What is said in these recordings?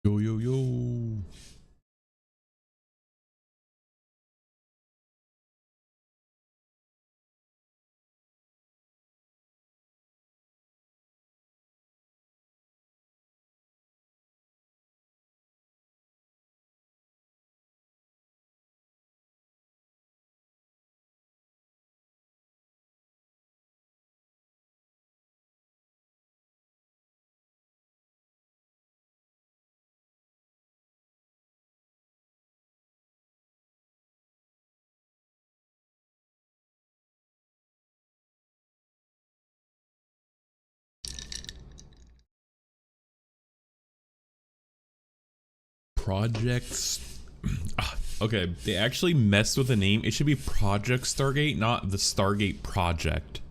Yo, yo, yo. Projects. Okay, they actually messed with the name. It should be Project Stargate, not the Stargate Project.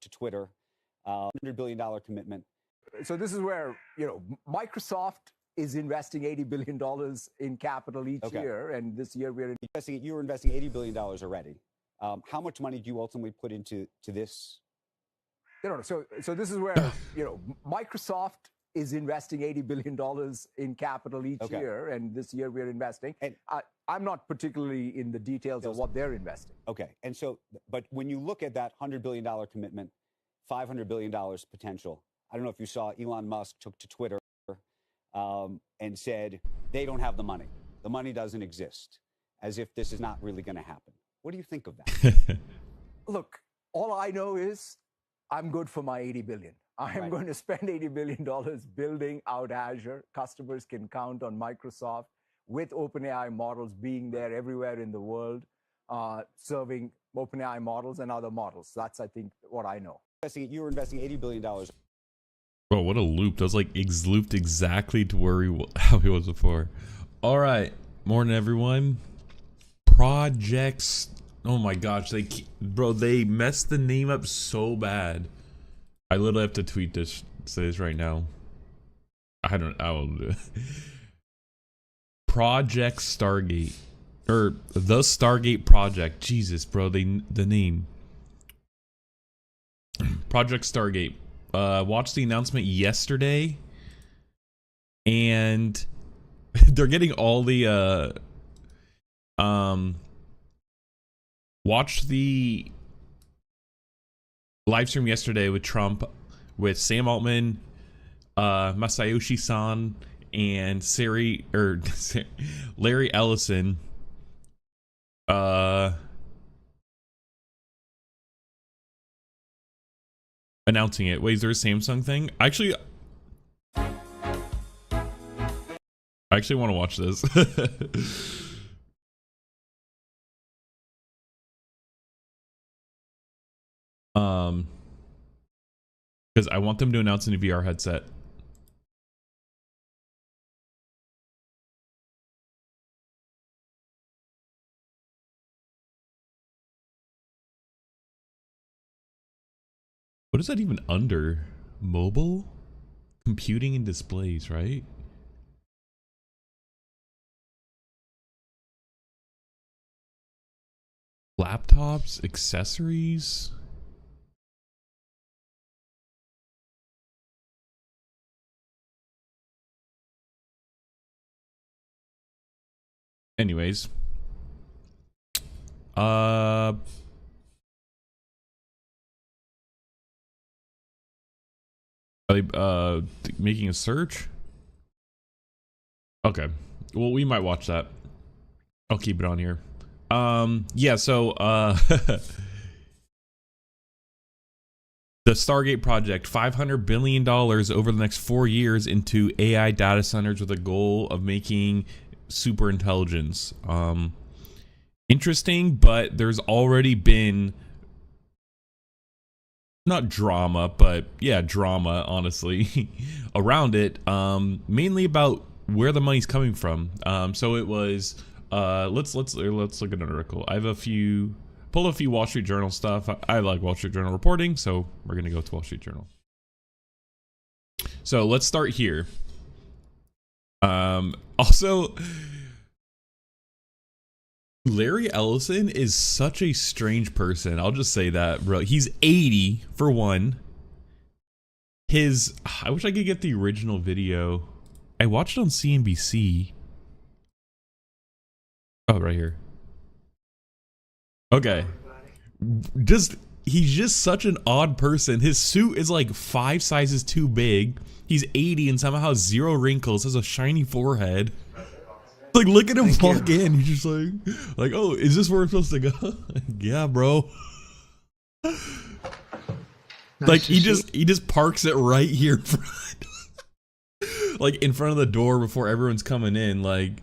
To Twitter, $100 billion commitment. So this is where, Microsoft is investing $80 billion in capital each year. And this year you were investing $80 billion already. How much money do you ultimately put into this? So this is where, Microsoft is investing $80 billion in capital each year. And this year we're investing. And I'm not particularly in the details of what they're investing. Okay. And so, but when you look at that $100 billion commitment, $500 billion potential, I don't know if you saw Elon Musk took to Twitter and said they don't have the money. The money doesn't exist, as if this is not really going to happen. What do you think of that? Look, all I know is I'm good for my 80 billion. I am going to spend $80 billion building out Azure. Customers can count on Microsoft with OpenAI models being there everywhere in the world, serving OpenAI models and other models. That's, I think, what I know. You were investing $80 billion. Bro, what a loop. That was like looped exactly to where how he was before. All right. Morning, everyone. Projects. Oh my gosh, they messed the name up so bad. I literally have to tweet this right now. I will do it. Project Stargate. Or the Stargate Project. Jesus, bro, the name. Project Stargate. Watched the announcement yesterday. And they're getting all the watched the live stream yesterday with Trump, with Sam Altman, Masayoshi Son, and Larry Ellison. Announcing it. Wait, is there a Samsung thing? I actually want to watch this. Because I want them to announce a new VR headset. What is that even under? Mobile? Computing and displays, right? Laptops, accessories. Anyways. Are they making a search? Okay. Well, we might watch that. I'll keep it on here. Yeah, so the Stargate project, $500 billion over the next 4 years into AI data centers with a goal of making super intelligence. Interesting, but there's already been not drama, but yeah, drama, honestly, around it, mainly about where the money's coming from. So it was, let's look at an article. I have pulled a few Wall Street Journal stuff. I like Wall Street Journal reporting, so we're gonna go to Wall Street Journal. So let's start here. Also, Larry Ellison is such a strange person. I'll just say that, bro. He's 80 for one. I wish I could get the original video. I watched it on CNBC. Oh, right here. Okay. He's just such an odd person. His suit is like 5 sizes too big. He's 80 and somehow has 0 wrinkles, has a shiny forehead. Like, look at him walk in. He's just like, oh, is this where we're supposed to go? Yeah, bro. Like, he just parks it right here in front. Like, in front of the door before everyone's coming in. Like,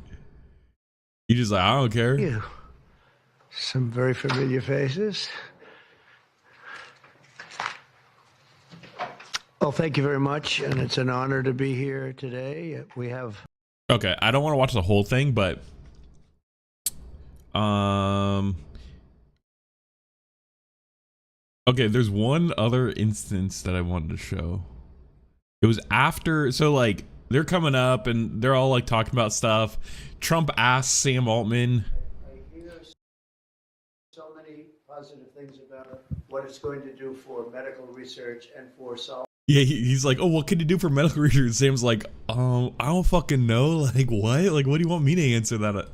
he just like, I don't care. You. Some very familiar faces. Well, thank you very much, and it's an honor to be here today. We have... Okay, I don't want to watch the whole thing, but okay, there's one other instance that I wanted to show. It was after, so like they're coming up and they're all like talking about stuff. Trump asked Sam Altman. I hear so many positive things about what it's going to do for medical research and for solving. Yeah, he's like, oh, what can you do for medical research? Sam's like, I don't fucking know. Like, what? Like, what do you want me to answer that?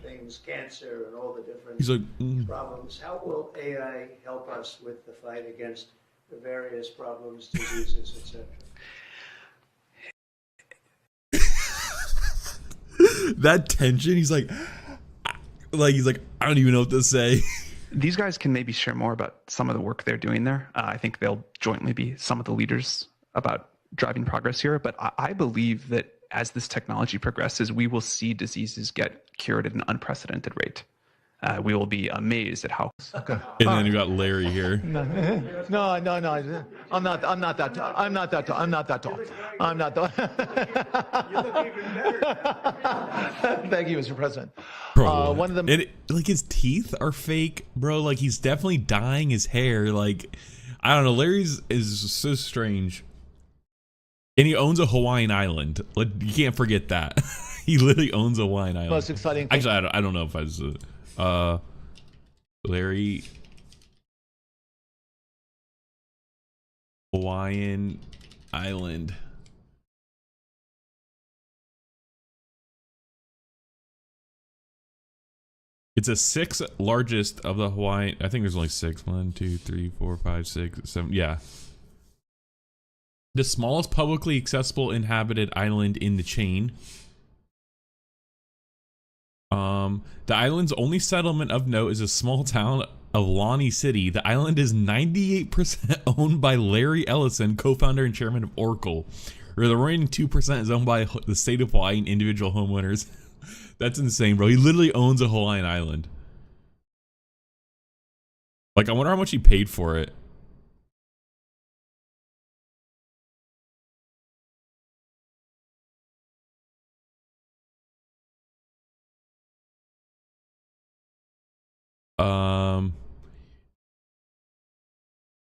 Things, cancer, and all the different He's like, problems. How will AI help us with the fight against the various problems, diseases, etc.? That tension. He's like, I don't even know what to say. These guys can maybe share more about some of the work they're doing there. I think they'll jointly be some of the leaders about driving progress here. But I believe that as this technology progresses, we will see diseases get cured at an unprecedented rate. we will be amazed at how. Okay. And then you got Larry here. No. I'm not that tall. I'm not that tall. I'm not that tall. I'm not tall. You look even better. Thank you, Mr. President. Bro, One of them. like his teeth are fake, bro. Like he's definitely dyeing his hair. Like I don't know. Larry's is so strange, and he owns a Hawaiian island. Like you can't forget that. He literally owns a Hawaiian island. Most exciting thing. Actually, I don't know if I was Larry Hawaiian island. It's the sixth largest of the Hawaiian. I think there's only six. 1, 2, 3, 4, 5, 6, 7. Yeah. The smallest publicly accessible inhabited island in the chain. The island's only settlement of note is a small town of Lani City. The island is 98% owned by Larry Ellison, co-founder and chairman of Oracle. Where the remaining 2% is owned by the state of Hawaii and individual homeowners. That's insane, bro. He literally owns a Hawaiian island. Like, I wonder how much he paid for it.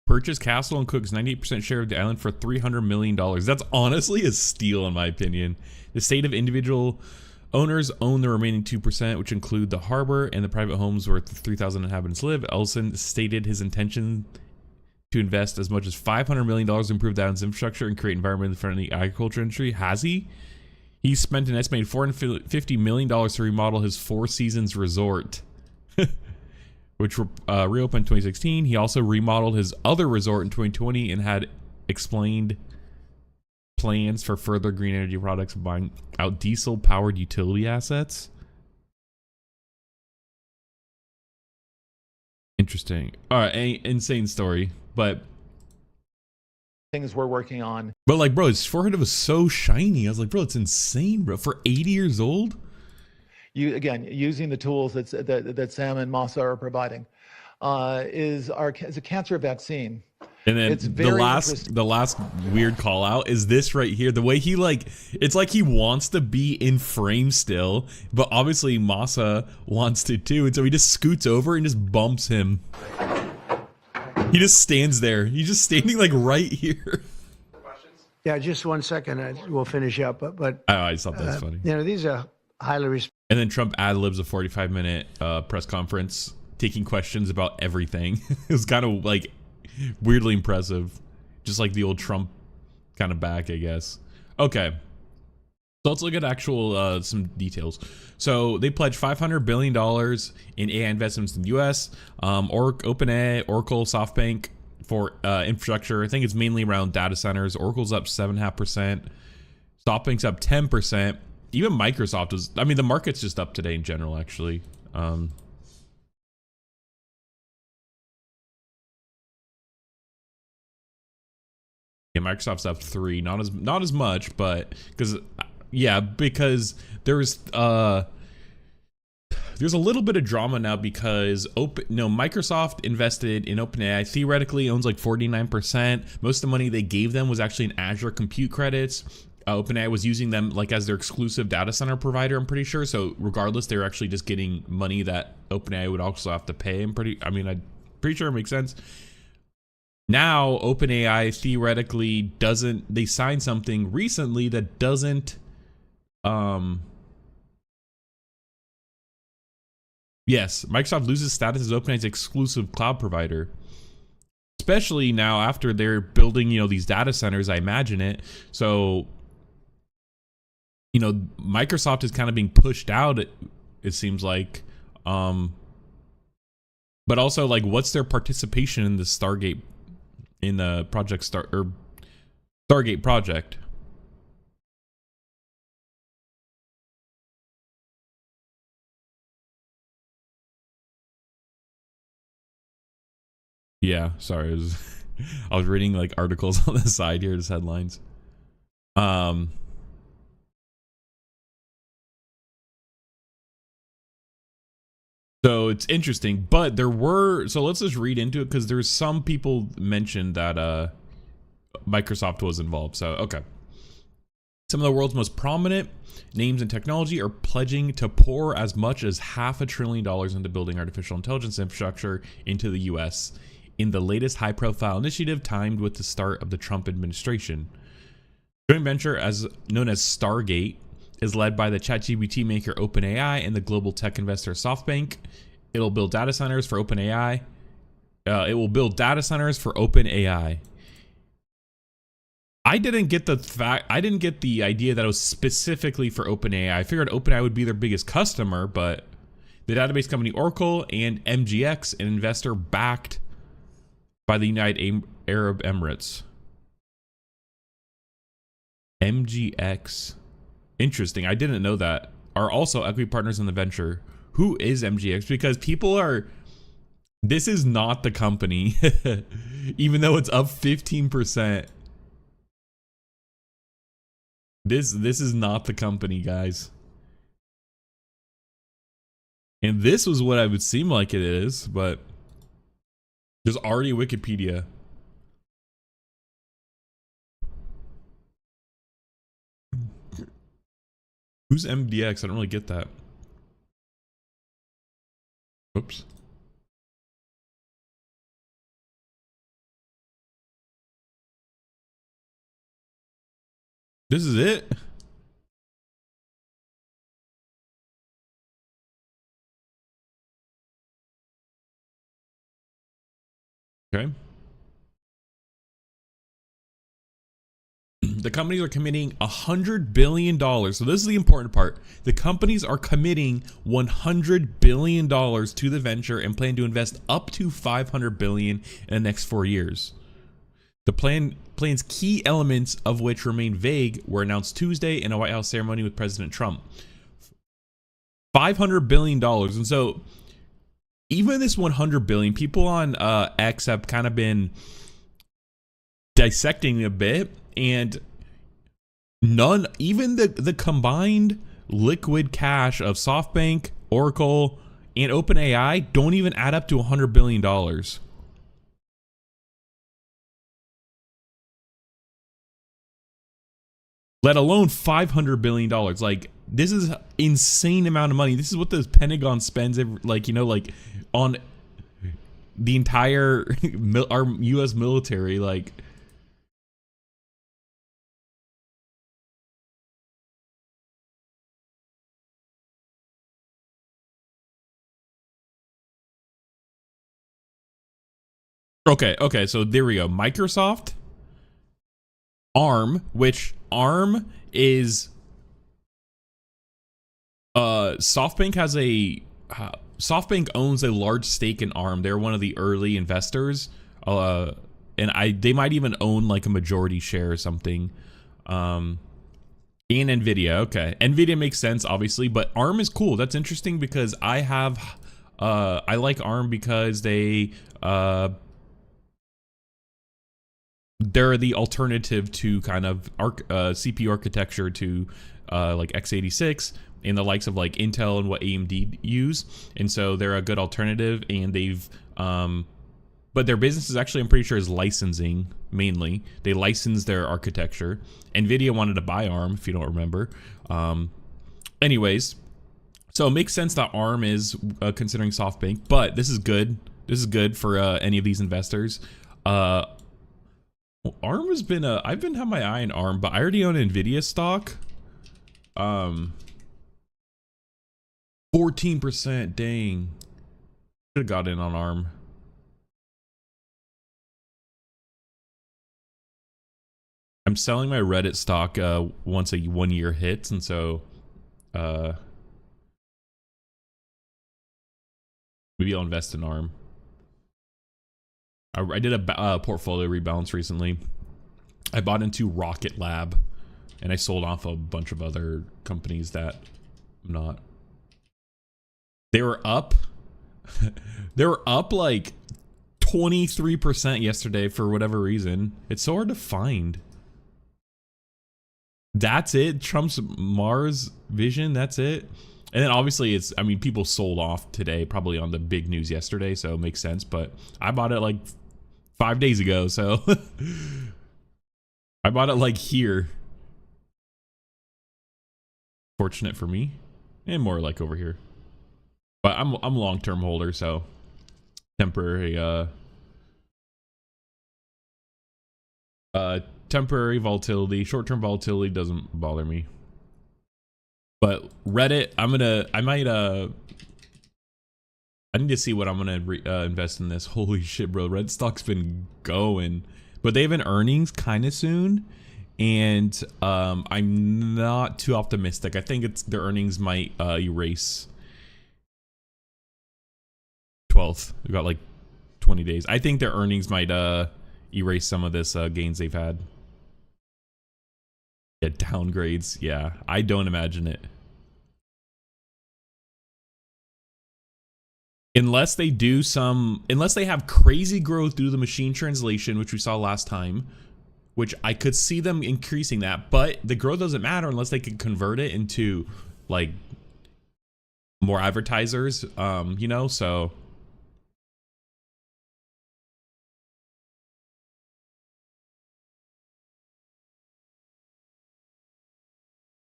Purchased Castle and Cook's 98% share of the island for $300 million. That's honestly a steal, in my opinion. The state of individual owners own the remaining 2%, which include the harbor and the private homes where 3,000 inhabitants live. Ellison stated his intention to invest as much as $500 million to improve the island's infrastructure and create environmentally friendly agriculture industry. Has he? He spent an estimated $450 million to remodel his Four Seasons resort, which reopened in 2016. He also remodeled his other resort in 2020 and had explained plans for further green energy products, buying out diesel-powered utility assets. Interesting. All right, insane story, but Things we're working on. But like, bro, his forehead was so shiny. I was like, bro, it's insane, bro. For 80 years old. You again using the tools that Sam and Masa are providing is a cancer vaccine. And then It's the very last weird call out is this right here. The way he it's like he wants to be in frame still, but obviously Masa wants to too, and so he just scoots over and just bumps him. He just stands there. He's just standing like right here. Yeah, just 1 second. We'll finish up. But I just thought that was funny. you know, these are highly respected. And then Trump ad-libs a 45-minute press conference taking questions about everything. It was kind of like weirdly impressive. Just like the old Trump kind of back, I guess. Okay. So let's look at actual some details. So they pledged $500 billion in AI investments in the U.S. OpenAI, Oracle, SoftBank for infrastructure. I think it's mainly around data centers. Oracle's up 7.5%. SoftBank's up 10%. Even Microsoft is, I mean, the market's just up today in general, actually. Yeah, Microsoft's up 3, not as much, but because there's a little bit of drama now because Microsoft invested in OpenAI, theoretically owns like 49%. Most of the money they gave them was actually in Azure compute credits. OpenAI was using them like as their exclusive data center provider, I'm pretty sure. So regardless, they're actually just getting money that OpenAI would also have to pay. I'm pretty sure it makes sense. Now OpenAI theoretically they signed something recently that doesn't yes, Microsoft loses status as OpenAI's exclusive cloud provider. Especially now after they're building, these data centers, I imagine it. So, Microsoft is kind of being pushed out, it seems like. But also, like, what's their participation in the Stargate, in the Stargate project? Yeah, sorry. I was reading like articles on the side here, just headlines. So it's interesting, but so let's just read into it, because there's some people mentioned that Microsoft was involved. So, okay. Some of the world's most prominent names in technology are pledging to pour as much as $500 billion into building artificial intelligence infrastructure into the US in the latest high-profile initiative timed with the start of the Trump administration. Joint venture, known as Stargate, is led by the ChatGPT maker OpenAI and the global tech investor SoftBank. It'll build data centers for OpenAI. It will build data centers for OpenAI. I didn't get the idea that it was specifically for OpenAI. I figured OpenAI would be their biggest customer, but the database company Oracle and MGX, an investor backed by the United Arab Emirates. MGX. Interesting. I didn't know that. Are also equity partners in the venture. Who is MGX? Because this is not the company, even though it's up 15%. This is not the company, guys. And this was what I would seem like it is, but there's already Wikipedia. Who's MDX? I don't really get that. Oops. This is it? Okay. The companies are committing $100 billion. So this is the important part. The companies are committing $100 billion to the venture and plan to invest up to $500 billion in the next 4 years. The plan's key elements, of which remain vague, were announced Tuesday in a White House ceremony with President Trump. $500 billion. And so even this $100 billion, people on X have kind of been dissecting a bit, and even the combined liquid cash of SoftBank, Oracle, and OpenAI don't even add up to $100 billion. Let alone $500 billion. Like, this is insane amount of money. This is what the Pentagon spends, on the entire our U.S. military. Like, okay, so there we go. Microsoft, ARM, which ARM is SoftBank has SoftBank owns a large stake in ARM. They're one of the early investors, and they might even own like a majority share or something. And Nvidia. Okay, Nvidia makes sense, obviously, but ARM is cool. That's interesting because I like ARM because they're the alternative to kind of CPU architecture to like x86 and the likes of like Intel and what AMD use, and so they're a good alternative. And they've but their business is actually, I'm pretty sure, is licensing mainly. They license their architecture. Nvidia wanted to buy ARM, if you don't remember. Anyways, so it makes sense that ARM is considering SoftBank, but this is good. This is good for any of these investors. ARM has been I've been having my eye on ARM, but I already own Nvidia stock. 14%, dang. Should have got in on ARM. I'm selling my Reddit stock once a 1 year hits, and so maybe I'll invest in ARM. I did a portfolio rebalance recently. I bought into Rocket Lab, and I sold off a bunch of other companies that I'm not. They were up. They were up like 23% yesterday for whatever reason. It's so hard to find. That's it. Trump's Mars vision. That's it. And then obviously it's, I mean, people sold off today, probably on the big news yesterday, so it makes sense. But I bought it like 5 days ago, so I bought it like here. Fortunate for me, and more like over here. But I'm a long-term holder, so temporary temporary volatility, short-term volatility doesn't bother me. But Reddit, I need to see what I'm gonna invest in this. Holy shit, bro! Reddit stock's been going, but they have an earnings kind of soon, and I'm not too optimistic. I think it's their earnings might erase 12th. We've got like 20 days. I think their earnings might erase some of this gains they've had. Yeah, downgrades. Yeah, I don't imagine it. Unless they do unless they have crazy growth due to the machine translation, which we saw last time, which I could see them increasing that, but the growth doesn't matter unless they can convert it into like more advertisers, you know, so.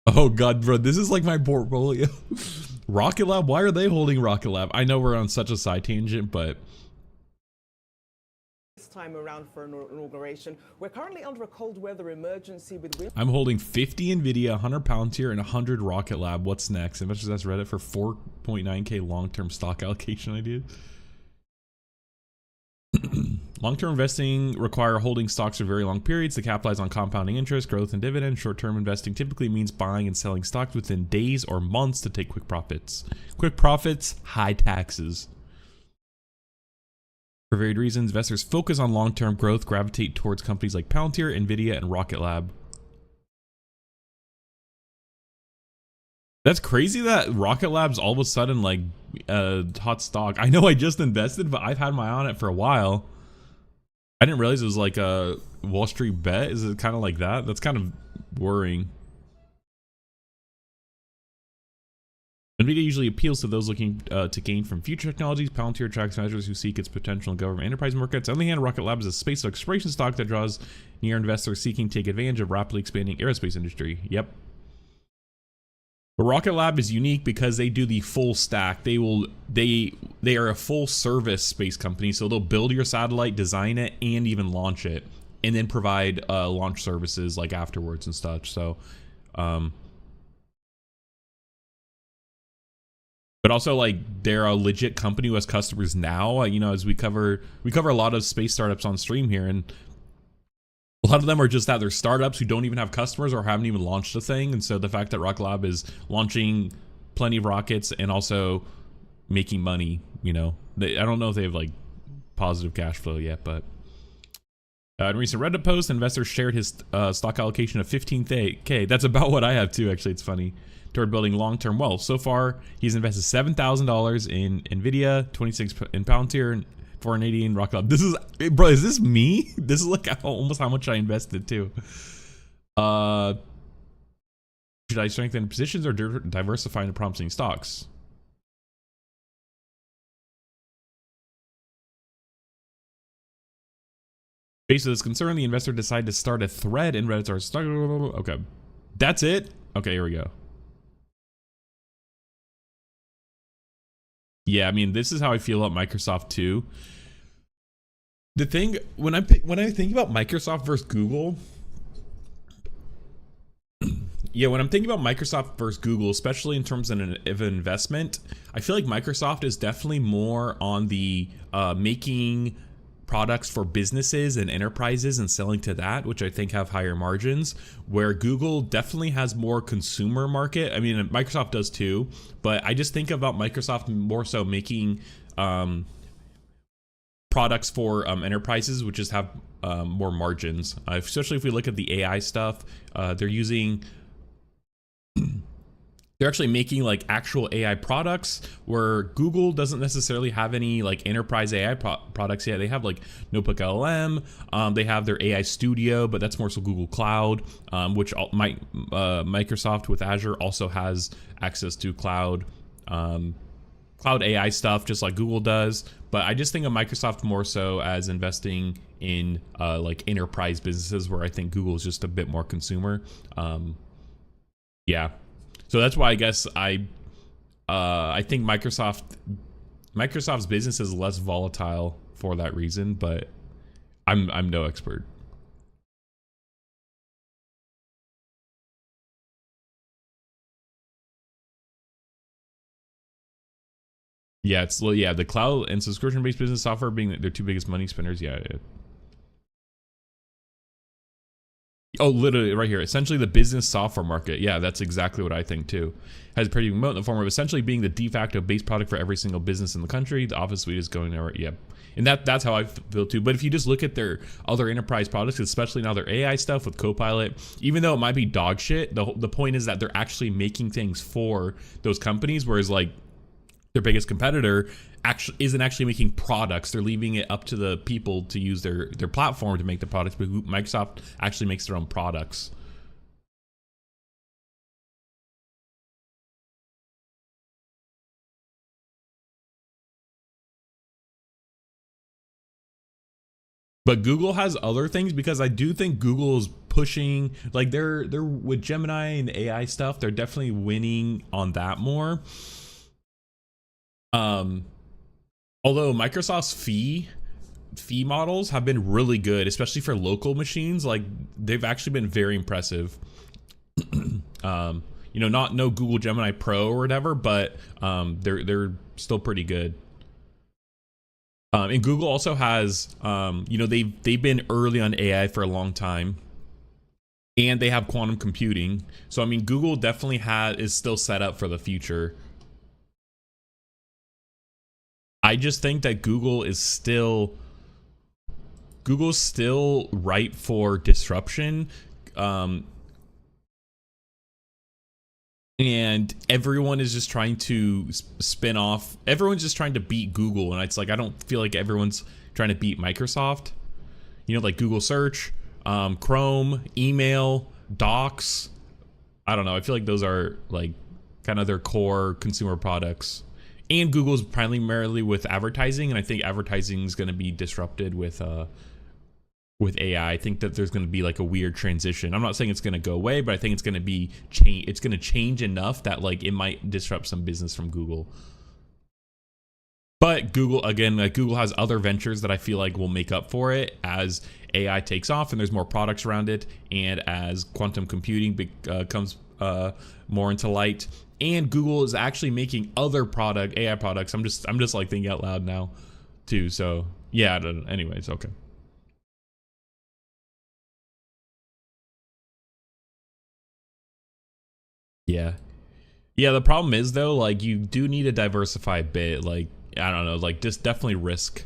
Oh God, bro, this is like my portfolio. Rocket Lab, why are they holding Rocket Lab? I know we're on such a side tangent, but this time around for an inauguration, we're currently under a cold weather emergency with I'm holding 50 Nvidia, 100 Palantir, and 100 Rocket Lab. What's next? Investors ask Reddit for 4.9k long-term stock allocation ideas. Long-term investing require holding stocks for very long periods to capitalize on compounding interest, growth, and dividends. Short-term investing typically means buying and selling stocks within days or months to take quick profits. Quick profits, high taxes. For varied reasons, investors focus on long-term growth, gravitate towards companies like Palantir, Nvidia, and Rocket Lab. That's crazy that Rocket Lab's all of a sudden like a hot stock. I know I just invested, but I've had my eye on it for a while. I didn't realize it was like a Wall Street bet. Is it kind of like that? That's kind of worrying. Nvidia usually appeals to those looking to gain from future technologies. Palantir attracts managers who seek its potential in government enterprise markets. On the other hand, Rocket Lab is a space exploration stock that draws near investors seeking to take advantage of rapidly expanding aerospace industry. Yep. But Rocket Lab is unique because they do the full stack. They are a full service space company, so they'll build your satellite, design it, and even launch it, and then provide launch services like afterwards and such. So, but also like they're a legit company who has customers now. You know, as we cover a lot of space startups on stream here, and a lot of them are just that they're startups who don't even have customers or haven't even launched a thing. And so the fact that Rocket Lab is launching plenty of rockets and also making money, you know, I don't know if they have like positive cash flow yet, but in a recent Reddit post, investors shared his stock allocation of 15k. That's about what I have too, actually. It's funny. Toward building long-term wealth. So far, he's invested $7,000 in Nvidia, 26 in Palantir, and 480 in Rocket Lab. This is, bro, is this me? This is like almost how much I invested too. Should I strengthen positions or diversify into promising stocks? Based on this concern, the investor decided to start a thread in Reddit's stock. Okay, that's it. Okay, here we go. Yeah, I mean, this is how I feel about Microsoft too. The thing when I think about Microsoft versus Google, yeah, when I'm thinking about Microsoft versus Google, especially in terms of an investment, I feel like Microsoft is definitely more on the making products for businesses and enterprises and selling to that, which I think have higher margins, where Google definitely has more consumer market. I mean, Microsoft does too, but I just think about Microsoft more so making products for enterprises, which just have more margins, especially if we look at the AI stuff. They're using they're actually making like actual AI products, where Google doesn't necessarily have any like enterprise AI products yet. They have like Notebook LLM, they have their AI Studio, but that's more so Google Cloud, which Microsoft with Azure also has access to cloud AI stuff, just like Google does. But I just think of Microsoft more so as investing in like enterprise businesses, where I think Google is just a bit more consumer. Yeah. So that's why I guess I think Microsoft's business is less volatile for that reason, but I'm no expert. Yeah, the cloud and subscription based business software being their two biggest money spenders. Yeah. Oh, literally right here. Essentially the business software market. Yeah, that's exactly what I think too. Has pretty remote in the form of essentially being the de facto base product for every single business in the country. The Office suite is going there. Yep. And that's how I feel too. But if you just look at their other enterprise products, especially now their AI stuff with Copilot, even though it might be dog shit, the point is that they're actually making things for those companies, whereas like their biggest competitor isn't actually making products. They're leaving it up to the people to use their platform to make the products, but Microsoft actually makes their own products. But Google has other things, because I do think Google is pushing, like they're with Gemini and the AI stuff, they're definitely winning on that more. Although Microsoft's fee models have been really good, especially for local machines. Like they've actually been very impressive. Not no Google Gemini Pro or whatever, but they're still pretty good. And Google also has, they've been early on AI for a long time, and they have quantum computing. So I mean, Google definitely is still set up for the future. I just think that Google's still ripe for disruption. And everyone is just trying to spin off. Everyone's just trying to beat Google, and it's like I don't feel like everyone's trying to beat Microsoft. Like Google Search, Chrome, email, Docs. I don't know. I feel like those are like kind of their core consumer products. And Google's primarily with advertising, and I think advertising is going to be disrupted with AI. I think that there's going to be like a weird transition. I'm not saying it's going to go away, but I think it's going to be it's going to change enough that like it might disrupt some business from Google. But Google, again, like Google has other ventures that I feel like will make up for it as AI takes off and there's more products around it, and as quantum computing comes more into light, and Google is actually making other AI products. I'm just like thinking out loud now too. So yeah, anyways, okay. Yeah. The problem is though, like you do need to diversify a bit. Like I don't know, like just definitely risk.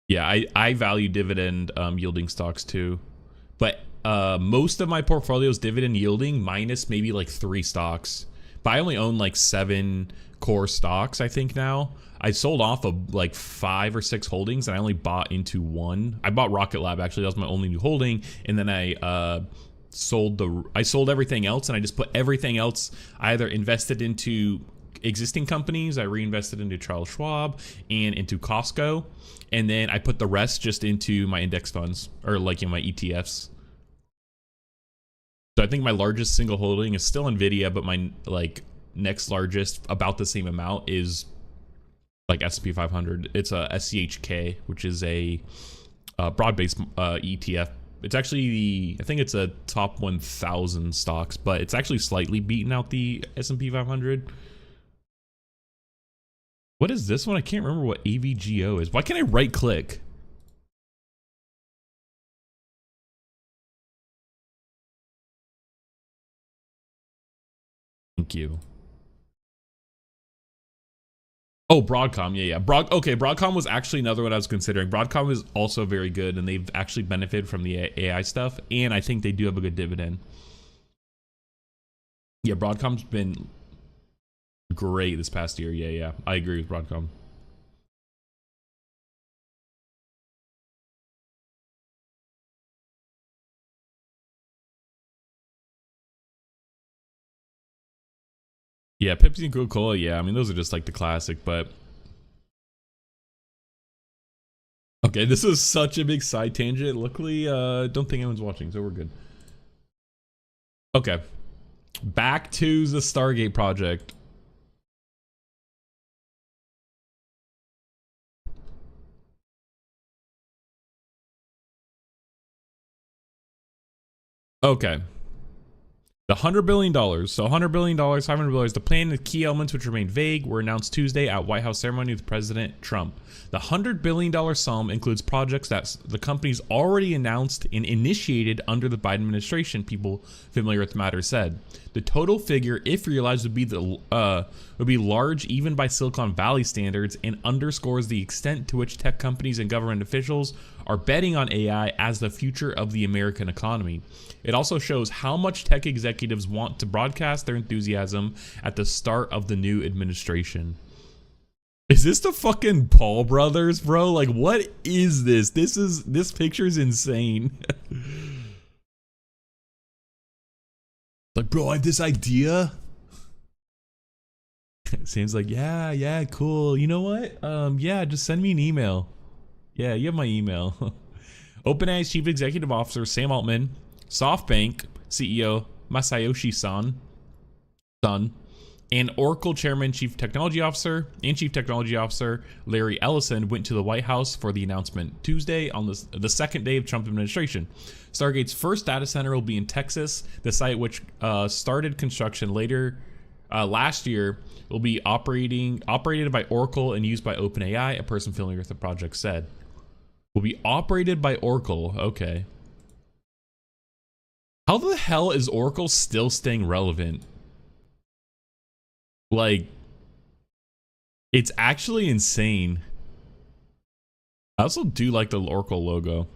Yeah, I value dividend yielding stocks too, but most of my portfolio is dividend yielding minus maybe like 3 stocks. But I only own like 7 core stocks, I think now. I sold off of like 5 or 6 holdings, and I only bought into one. I bought Rocket Lab, actually. That was my only new holding, and then I sold everything else, and I just put everything else. I either invested into existing companies, I reinvested into Charles Schwab and into Costco, and then I put the rest just into my index funds, or like in my ETFs. So I think my largest single holding is still Nvidia, but my like next largest, about the same amount, is like S&P 500. It's a SCHK, which is a broad-based ETF. It's actually I think it's a top 1,000 stocks, but it's actually slightly beaten out the S&P 500. What is this one? I can't remember what AVGO is. Why can't I right click? Thank you. Oh, Broadcom. Yeah. Okay, Broadcom was actually another one I was considering. Broadcom is also very good, and they've actually benefited from the AI stuff, and I think they do have a good dividend. Yeah, Broadcom's been great this past year. Yeah. I agree with Broadcom. Yeah, Pepsi and Coca-Cola, yeah. I mean, those are just like the classic, but... Okay, this is such a big side tangent. Luckily, don't think anyone's watching, so we're good. Okay. Back to the Stargate project. Okay. The $100 billion. So $100 billion, $500 billion. The plan and key elements, which remain vague, were announced Tuesday at White House ceremony with President Trump. The $100 billion sum includes projects that the company's already announced and initiated under the Biden administration, people familiar with the matter said. The total figure, if realized, would be large even by Silicon Valley standards, and underscores the extent to which tech companies and government officials are betting on AI as the future of the American economy. It also shows how much tech executives want to broadcast their enthusiasm at the start of the new administration. Is this the fucking Paul brothers, bro? Like, what is this? This picture is insane. Like, bro, I have this idea. Sam's like, yeah, cool. You know what? Yeah, just send me an email. Yeah, you have my email. OpenAI's chief executive officer, Sam Altman, SoftBank CEO, Masayoshi Son, and Oracle chairman, chief technology officer, Larry Ellison, went to the White House for the announcement Tuesday on the second day of Trump administration. Stargate's first data center will be in Texas. The site, which started construction later last year, will be operated by Oracle and used by OpenAI, a person familiar with the project said. Will be operated by Oracle. Okay. How the hell is Oracle still staying relevant? Like, it's actually insane. I also do like the Oracle logo.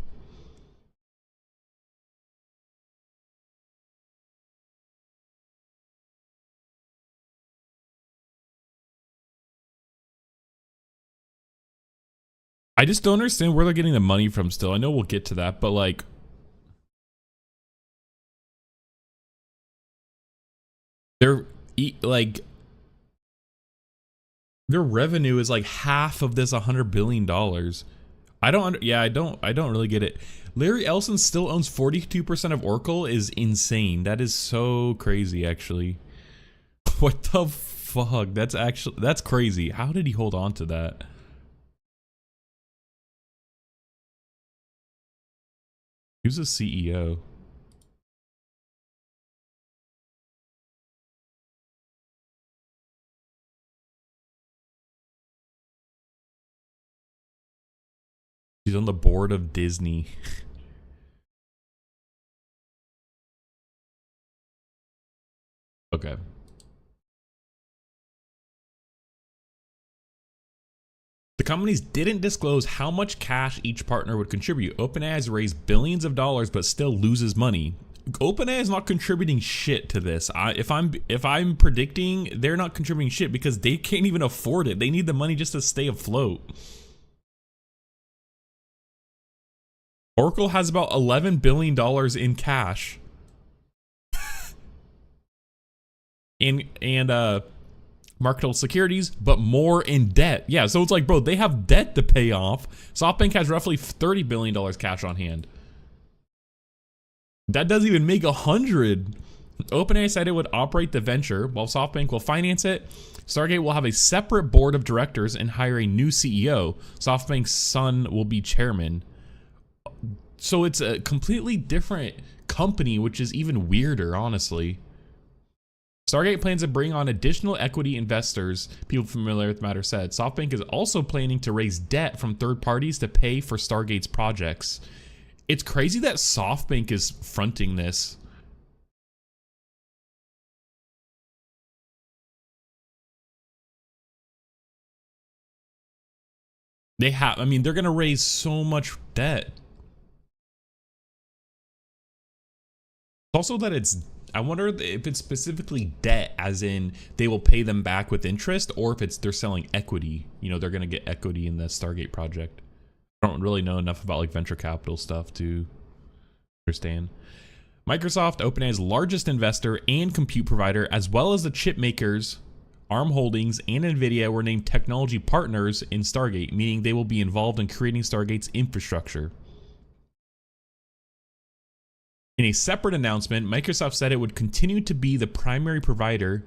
I just don't understand where they're getting the money from still. I know we'll get to that, but like, they're like, their revenue is like half of this $100 billion. I don't really get it. Larry Ellison still owns 42% of Oracle is insane. That is so crazy, actually. What the fuck? That's crazy. How did he hold on to that? Who's the CEO? He's on the board of Disney. Okay. The companies didn't disclose how much cash each partner would contribute. OpenAI has raised billions of dollars but still loses money. OpenAI is not contributing shit to this. If I'm predicting, they're not contributing shit because they can't even afford it. They need the money just to stay afloat. Oracle has about $11 billion in cash. and marketable securities, but more in debt. Yeah, so it's like, bro, they have debt to pay off. SoftBank has roughly $30 billion cash on hand. That doesn't even make 100. OpenAI said it would operate the venture, while SoftBank will finance it. Stargate will have a separate board of directors and hire a new CEO. SoftBank's son will be chairman. So it's a completely different company, which is even weirder, honestly. Stargate plans to bring on additional equity investors, people familiar with the matter said. SoftBank is also planning to raise debt from third parties to pay for Stargate's projects. It's crazy that SoftBank is fronting this. They have, I mean, they're going to raise so much debt. Also that it's, I wonder if it's specifically debt, as in they will pay them back with interest, or if it's they're selling equity. You know, they're going to get equity in the Stargate project. I don't really know enough about like venture capital stuff to understand. Microsoft, OpenAI's largest investor and compute provider, as well as the chip makers, ARM Holdings and NVIDIA, were named technology partners in Stargate, meaning they will be involved in creating Stargate's infrastructure. In a separate announcement, Microsoft said it would continue to be the primary provider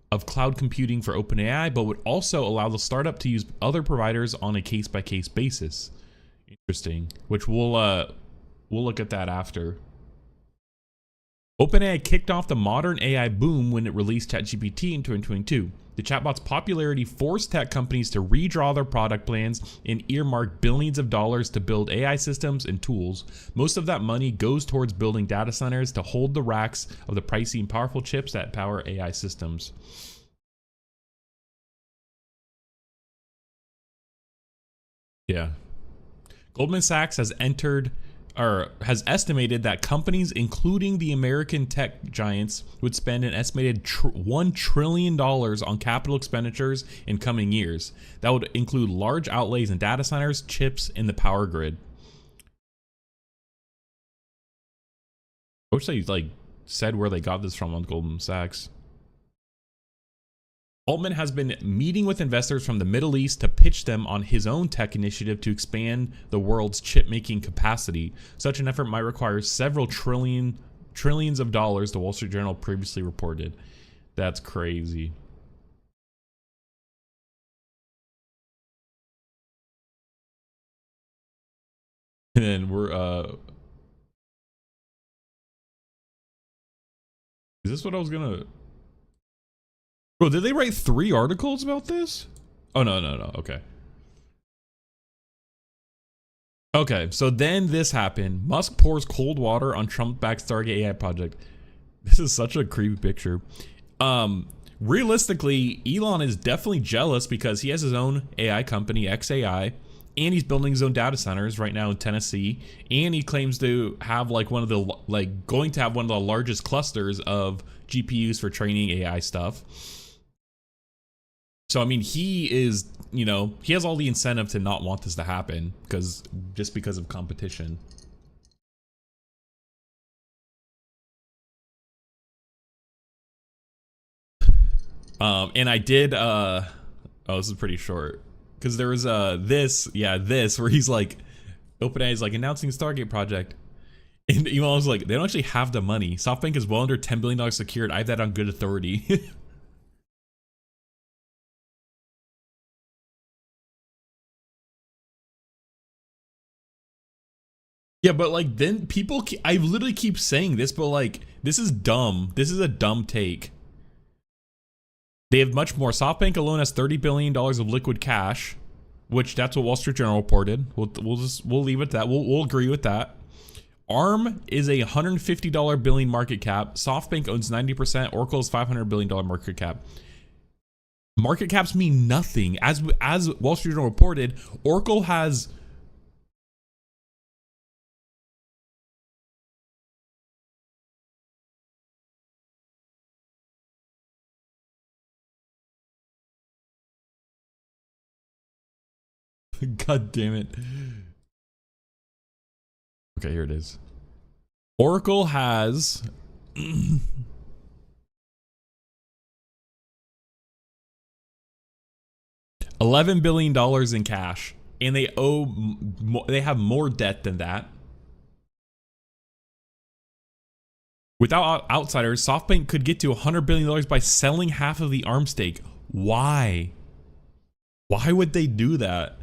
of cloud computing for OpenAI, but would also allow the startup to use other providers on a case-by-case basis. Interesting. Which we'll look at that after. OpenAI kicked off the modern AI boom when it released ChatGPT in 2022. The chatbot's popularity forced tech companies to redraw their product plans and earmark billions of dollars to build AI systems and tools. Most of that money goes towards building data centers to hold the racks of the pricey and powerful chips that power AI systems. Yeah. Goldman Sachs has estimated that companies, including the American tech giants, would spend an estimated $1 trillion on capital expenditures in coming years. That would include large outlays in data centers, chips, and the power grid. I wish they like said where they got this from on Goldman Sachs. Altman has been meeting with investors from the Middle East to pitch them on his own tech initiative to expand the world's chip-making capacity. Such an effort might require several trillions of dollars, the Wall Street Journal previously reported. That's crazy. And then we're is this what I was gonna... Bro, did they write 3 articles about this? Oh, no. Okay. Okay, so then this happened. Musk pours cold water on Trump-backed Stargate AI project. This is such a creepy picture. Realistically, Elon is definitely jealous because he has his own AI company, XAI, and he's building his own data centers right now in Tennessee, and he claims to have like going to have one of the largest clusters of GPUs for training AI stuff. So, I mean, he is, you know, he has all the incentive to not want this to happen just because of competition. And I did, oh, this is pretty short. Because there was, this, where he's like, OpenAI is like announcing Stargate project. And Elon was like, they don't actually have the money. SoftBank is well under $10 billion secured. I have that on good authority. Yeah, but like then people, I literally keep saying this, but like this is dumb. This is a dumb take. They have much more. SoftBank alone has $30 billion of liquid cash, which that's what Wall Street Journal reported. We'll leave it at that. We'll agree with that. ARM is a $150 billion market cap. SoftBank owns 90%. Oracle is $500 billion market cap. Market caps mean nothing. As Wall Street Journal reported, Oracle has... God damn it. Okay, here it is. Oracle has $11 billion in cash, and they have more debt than that. Without outsiders, SoftBank could get to $100 billion by selling half of the ARM stake. Why? Why would they do that?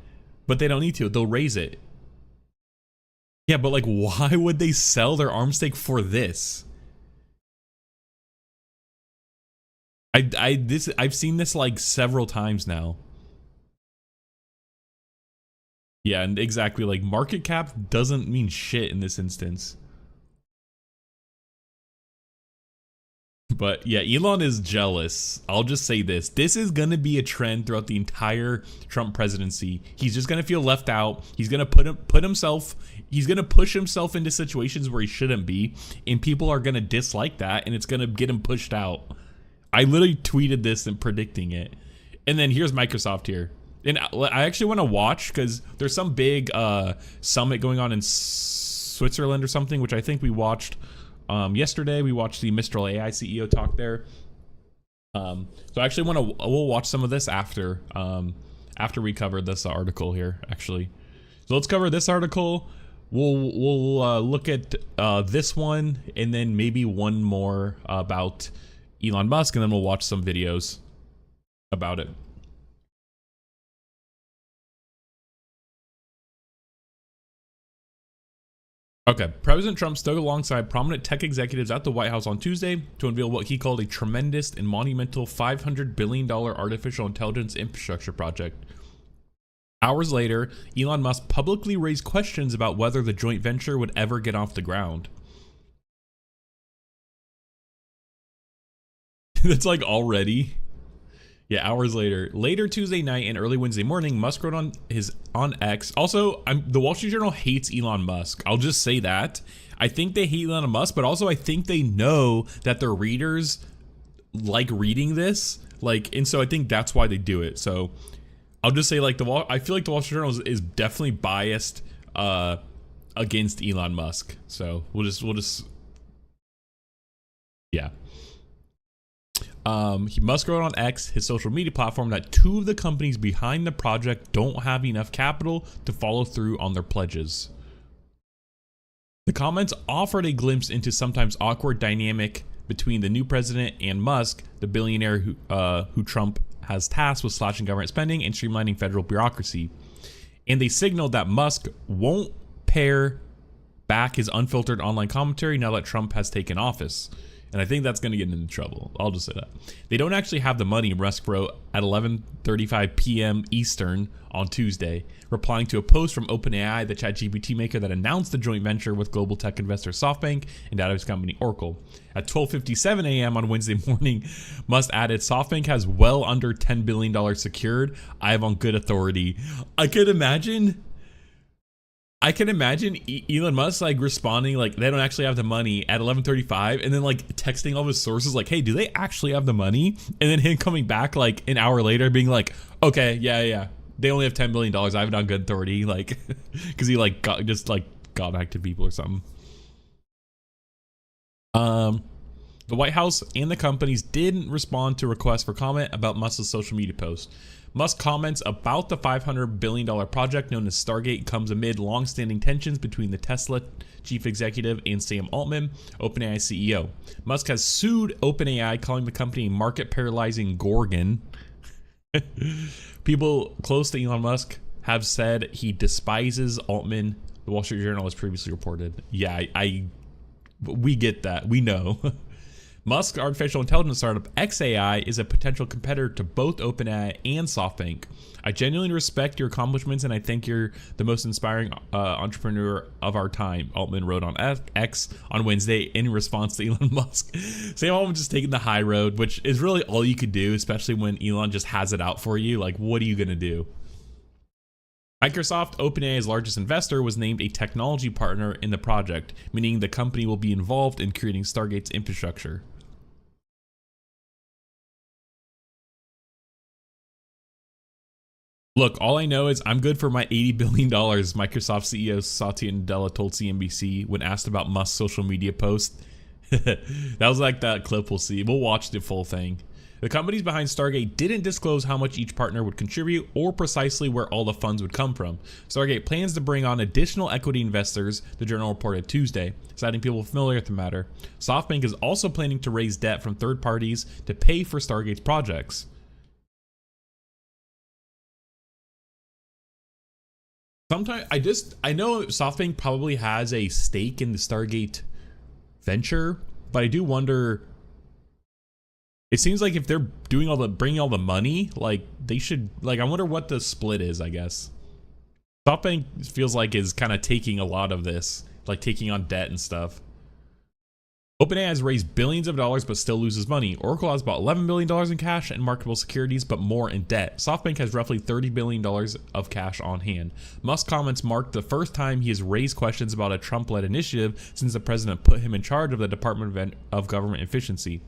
But they don't need to. They'll raise it. Yeah, but like, why would they sell their ARM stake for this? I've seen this like several times now. Yeah, and exactly, like market cap doesn't mean shit in this instance. But yeah, Elon is jealous. I'll just say this. This is going to be a trend throughout the entire Trump presidency. He's just going to feel left out. He's going to he's going to push himself into situations where he shouldn't be. And people are going to dislike that. And it's going to get him pushed out. I literally tweeted this and predicting it. And then here's Microsoft here. And I actually want to watch because there's some big summit going on in Switzerland or something, which I think we watched yesterday. We watched the Mistral AI CEO talk there. So I actually we'll watch some of this after we cover this article here, actually. So let's cover this article. We'll look at this one and then maybe one more about Elon Musk, and then we'll watch some videos about it. Okay, President Trump stood alongside prominent tech executives at the White House on Tuesday to unveil what he called a tremendous and monumental $500 billion artificial intelligence infrastructure project. Hours later, Elon Musk publicly raised questions about whether the joint venture would ever get off the ground. That's like already. Yeah, hours later. Later Tuesday night and early Wednesday morning, Musk wrote on X. Also, the Wall Street Journal hates Elon Musk. I'll just say that. I think they hate Elon Musk, but also I think they know that their readers like reading this. And so I think that's why they do it. So I'll just say I feel like the Wall Street Journal is definitely biased against Elon Musk. So we'll just yeah. Musk wrote on X, his social media platform, that two of the companies behind the project don't have enough capital to follow through on their pledges. The comments offered a glimpse into sometimes awkward dynamic between the new president and Musk, the billionaire who Trump has tasked with slashing government spending and streamlining federal bureaucracy. And they signaled that Musk won't pare back his unfiltered online commentary now that Trump has taken office. And I think that's going to get into trouble. I'll just say that. They don't actually have the money, Musk wrote at 11:35 p.m. Eastern on Tuesday, replying to a post from OpenAI, the ChatGPT maker that announced the joint venture with global tech investor SoftBank and database company Oracle. At 12:57 a.m. on Wednesday morning, Musk added, "SoftBank has well under $10 billion secured. I have on good authority." I can imagine Elon Musk responding they don't actually have the money at 11:35 and then texting all of his sources hey, do they actually have the money? And then him coming back an hour later being okay, yeah, they only have $10 billion. I have it on good authority, because he got back to people or something. The White House and the companies didn't respond to requests for comment about Musk's social media post. Musk comments about the $500 billion project known as Stargate comes amid long-standing tensions between the Tesla chief executive and Sam Altman, OpenAI CEO. Musk has sued OpenAI, calling the company a market-paralyzing gorgon. People close to Elon Musk have said he despises Altman. The Wall Street Journal has previously reported. Yeah, we get that. We know. Musk's artificial intelligence startup xAI is a potential competitor to both OpenAI and SoftBank. I genuinely respect your accomplishments and I think you're the most inspiring entrepreneur of our time, Altman wrote on X on Wednesday in response to Elon Musk. Sam Altman just taking the high road, which is really all you could do, especially when Elon just has it out for you. What are you going to do? Microsoft, OpenAI's largest investor, was named a technology partner in the project, meaning the company will be involved in creating Stargate's infrastructure. Look, all I know is I'm good for my $80 billion, Microsoft CEO Satya Nadella told CNBC when asked about Musk's social media post. That was that clip we'll see. We'll watch the full thing. The companies behind Stargate didn't disclose how much each partner would contribute or precisely where all the funds would come from. Stargate plans to bring on additional equity investors, the Journal reported Tuesday, citing people familiar with the matter. SoftBank is also planning to raise debt from third parties to pay for Stargate's projects. Sometimes I know SoftBank probably has a stake in the Stargate venture, but I do wonder. It seems like if they're bringing all the money, they should I wonder what the split is. I guess SoftBank feels is kind of taking a lot of this, taking on debt and stuff. OpenAI has raised billions of dollars but still loses money. Oracle has about $11 billion in cash and marketable securities, but more in debt. SoftBank has roughly $30 billion of cash on hand. Musk comments marked the first time he has raised questions about a Trump-led initiative since the president put him in charge of the Department of Government Efficiency.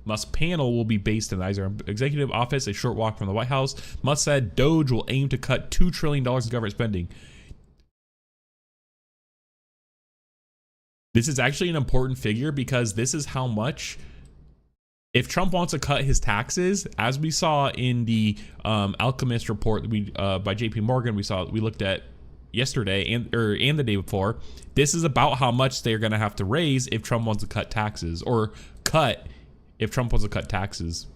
Musk's panel will be based in the Eisner Executive Office, a short walk from the White House. Musk said Doge will aim to cut $2 trillion in government spending. This is actually an important figure because this is how much, if Trump wants to cut his taxes, as we saw in the Alchemist report that we by JP Morgan, we looked at yesterday and the day before. This is about how much they're going to have to raise if Trump wants to cut taxes, or cut if Trump wants to cut taxes.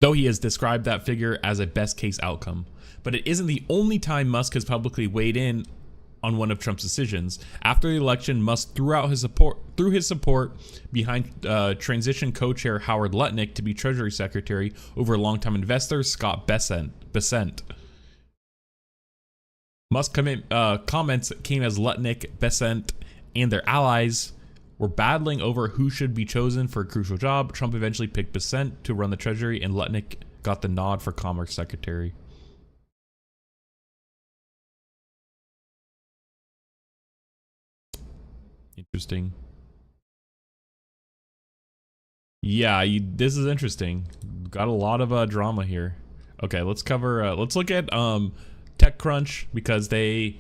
Though he has described that figure as a best case outcome. But it isn't the only time Musk has publicly weighed in on one of Trump's decisions. After the election, Musk threw his support behind transition co-chair Howard Lutnick to be Treasury Secretary over longtime investor Scott Bessent. Musk comments came as Lutnick, Bessent, and their allies were battling over who should be chosen for a crucial job. Trump eventually picked Bessent to run the Treasury, and Lutnick got the nod for Commerce Secretary. Interesting. Yeah, this is interesting. Got a lot of drama here. Okay, let's cover. Let's look at TechCrunch, because they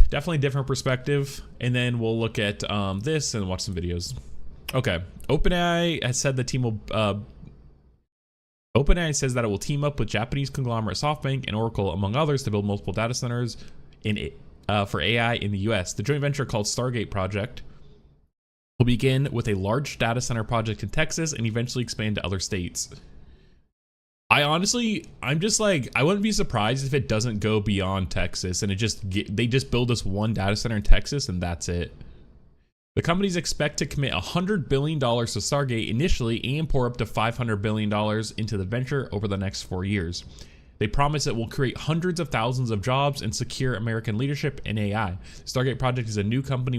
definitely different perspective, and then we'll look at this and watch some videos. Okay, OpenAI has said the team will. OpenAI says that it will team up with Japanese conglomerate SoftBank and Oracle, among others, to build multiple data centers for AI in the US. The joint venture, called Stargate project, will begin with a large data center project in Texas and eventually expand to other states. I'm just like, I wouldn't be surprised if it doesn't go beyond Texas and they just build this one data center in Texas and that's it. The companies expect to commit $100 billion to Stargate initially and pour up to $500 billion into the venture over the next 4 years. They promise it will create hundreds of thousands of jobs and secure American leadership in AI. Stargate Project is a new company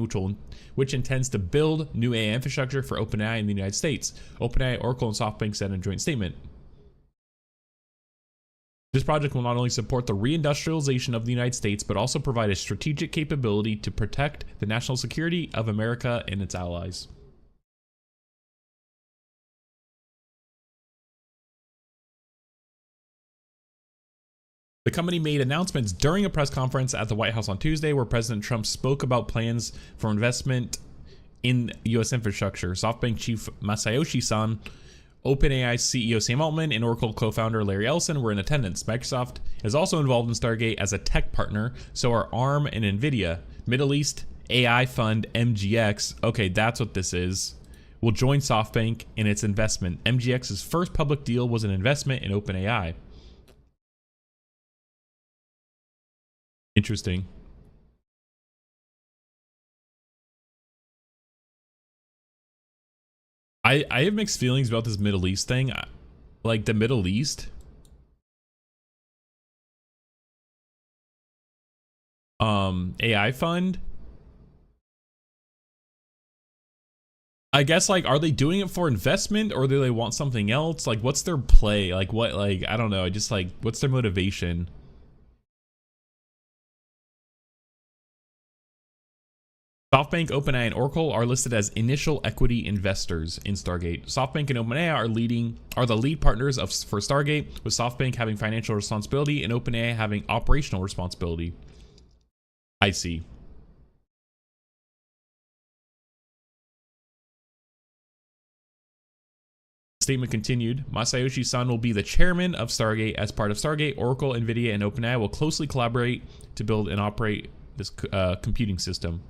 which intends to build new AI infrastructure for OpenAI in the United States. OpenAI, Oracle, and SoftBank said in a joint statement. This project will not only support the reindustrialization of the United States, but also provide a strategic capability to protect the national security of America and its allies. The company made announcements during a press conference at the White House on Tuesday, where President Trump spoke about plans for investment in U.S. infrastructure. SoftBank chief Masayoshi Son, OpenAI CEO Sam Altman, and Oracle co-founder Larry Ellison were in attendance. Microsoft is also involved in Stargate as a tech partner, so are ARM and NVIDIA. Middle East AI fund MGX, okay, that's what this is, will join SoftBank in its investment. MGX's first public deal was an investment in OpenAI. Interesting. I have mixed feelings about this Middle East thing. Like, the Middle East, AI fund, I guess, like, are they doing it for investment or do they want something else? Like, what's their play? Like, what, like, I don't know. Just like, what's their motivation? SoftBank, OpenAI, and Oracle are listed as initial equity investors in Stargate. SoftBank and OpenAI are the lead partners for Stargate, with SoftBank having financial responsibility and OpenAI having operational responsibility. I see. The statement continued. Masayoshi Son will be the chairman of Stargate. As part of Stargate, Oracle, NVIDIA, and OpenAI will closely collaborate to build and operate this computing system.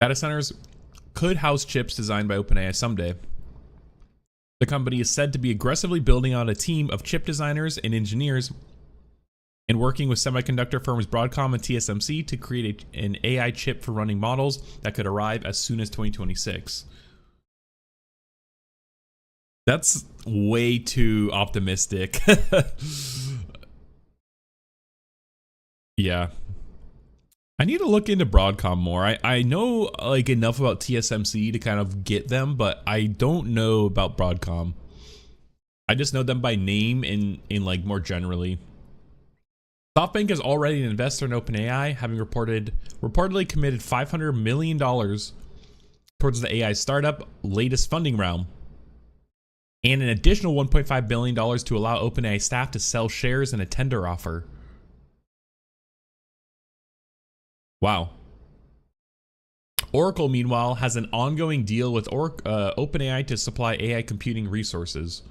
Data centers could house chips designed by OpenAI someday. The company is said to be aggressively building out a team of chip designers and engineers and working with semiconductor firms Broadcom and TSMC to create an AI chip for running models that could arrive as soon as 2026. That's way too optimistic. Yeah. I need to look into Broadcom more. I know like enough about TSMC to kind of get them, but I don't know about Broadcom. I just know them by name in like more generally. SoftBank is already an investor in OpenAI, having reportedly committed $500 million towards the AI startup latest funding round, and an additional $1.5 billion to allow OpenAI staff to sell shares in a tender offer. Wow. Oracle, meanwhile, has an ongoing deal with OpenAI to supply AI computing resources.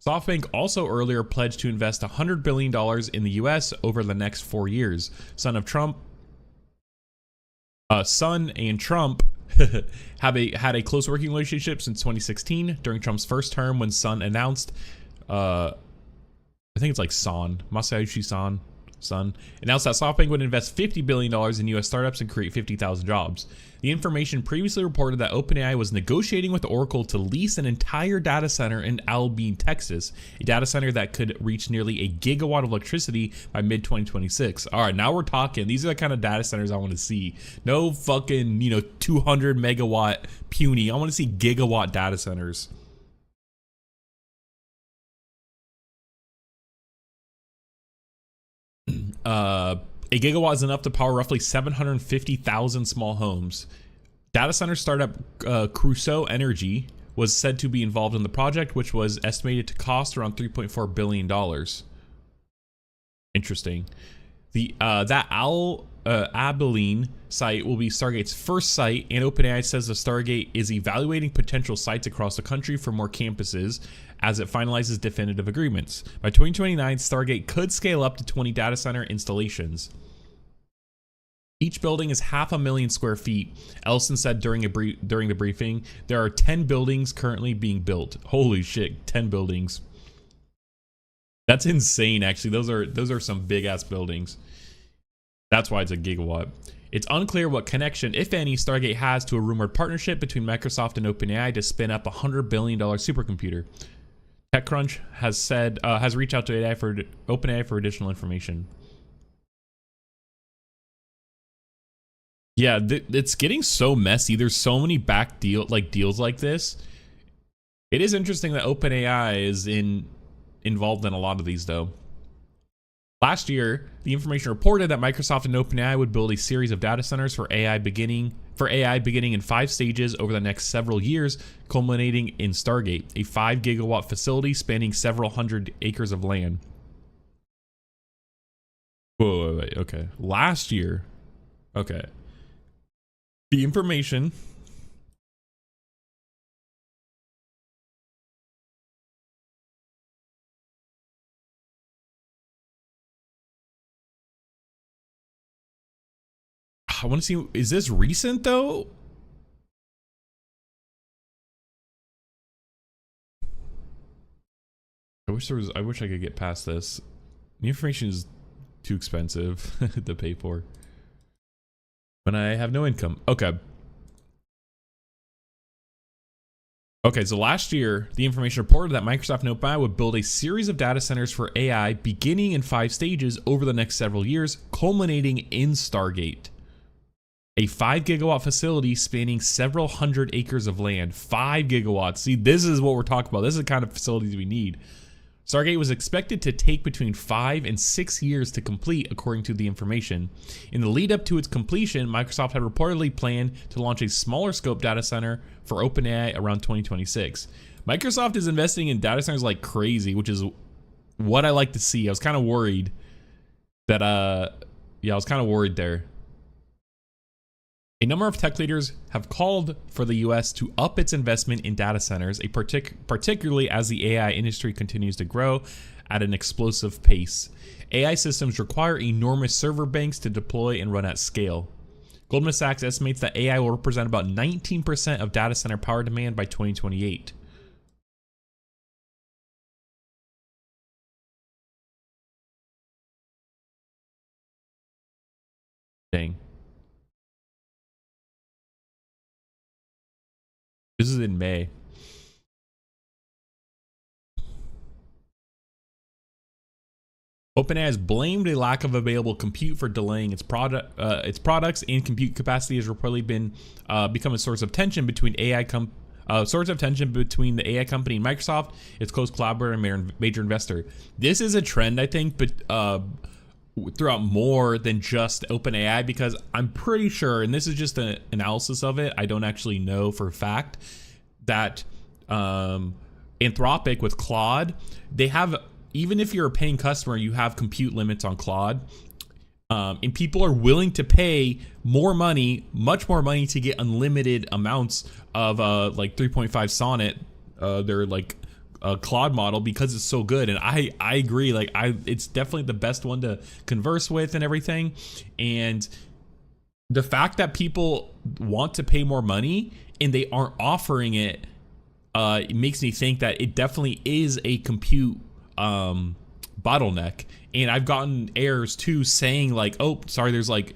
SoftBank also earlier pledged to invest $100 billion in the US over the next 4 years. Son and Trump had a close working relationship since 2016 during Trump's first term, when Son announced, I think it's like Masayoshi Son announced that SoftBank would invest $50 billion in US startups and create 50,000 jobs. The information previously reported that OpenAI was negotiating with Oracle to lease an entire data center in Abilene, Texas, a data center that could reach nearly a gigawatt of electricity by mid-2026. All right, now we're talking. These are the kind of data centers I want to see. No fucking, 200 megawatt puny. I want to see gigawatt data centers. A gigawatt is enough to power roughly 750,000 small homes. Data center startup Crusoe Energy was said to be involved in the project, which was estimated to cost around $3.4 billion. Interesting. That Abilene site will be Stargate's first site, and OpenAI says the Stargate is evaluating potential sites across the country for more campuses as it finalizes definitive agreements. By 2029, Stargate could scale up to 20 data center installations. Each building is 500,000 square feet. Ellison said during the briefing, there are 10 buildings currently being built. Holy shit, 10 buildings. That's insane, actually. Those are some big ass buildings. That's why it's a gigawatt. It's unclear what connection, if any, Stargate has to a rumored partnership between Microsoft and OpenAI to spin up a $100 billion supercomputer. TechCrunch has reached out to OpenAI for additional information. Yeah, it's getting so messy. There's so many deals like this. It is interesting that OpenAI is involved in a lot of these, though. Last year, the information reported that Microsoft and OpenAI would build a series of data centers for AI beginning in 5 stages over the next several years, culminating in Stargate, a 5 gigawatt facility spanning several hundred acres of land. Whoa, wait, okay. Last year, okay. The information I want to see, is this recent though? I wish I could get past this. The information is too expensive to pay for when I have no income. Okay. Okay, so last year, the information reported that Microsoft and OpenAI would build a series of data centers for AI beginning in 5 stages over the next several years, culminating in Stargate. A 5 gigawatt facility spanning several hundred acres of land. 5 gigawatts. See, this is what we're talking about. This is the kind of facilities we need. Stargate was expected to take between 5 and 6 years to complete, according to the information. In the lead up to its completion, Microsoft had reportedly planned to launch a smaller scope data center for OpenAI around 2026. Microsoft is investing in data centers like crazy, which is what I like to see. I was kind of worried that, I was kind of worried there. A number of tech leaders have called for the US to up its investment in data centers, particularly as the AI industry continues to grow at an explosive pace. AI systems require enormous server banks to deploy and run at scale. Goldman Sachs estimates that AI will represent about 19% of data center power demand by 2028. Dang. This is in May. OpenAI has blamed a lack of available compute for delaying its products, and compute capacity has reportedly been become a source of tension between the AI company and Microsoft, its close collaborator and major investor. This is a trend, I think, but throughout more than just OpenAI, because I'm pretty sure, and this is just an analysis of it, I don't actually know for a fact, that Anthropic with Claude, they have, even if you're a paying customer, you have compute limits on Claude, and people are willing to pay more money, much more money, to get unlimited amounts of like 3.5 Sonnet, their like Claude model, because it's so good. And I agree, like it's definitely the best one to converse with and everything. And the fact that people want to pay more money and they aren't offering it, it makes me think that it definitely is a compute bottleneck. And I've gotten errors too saying like, oh, sorry, there's like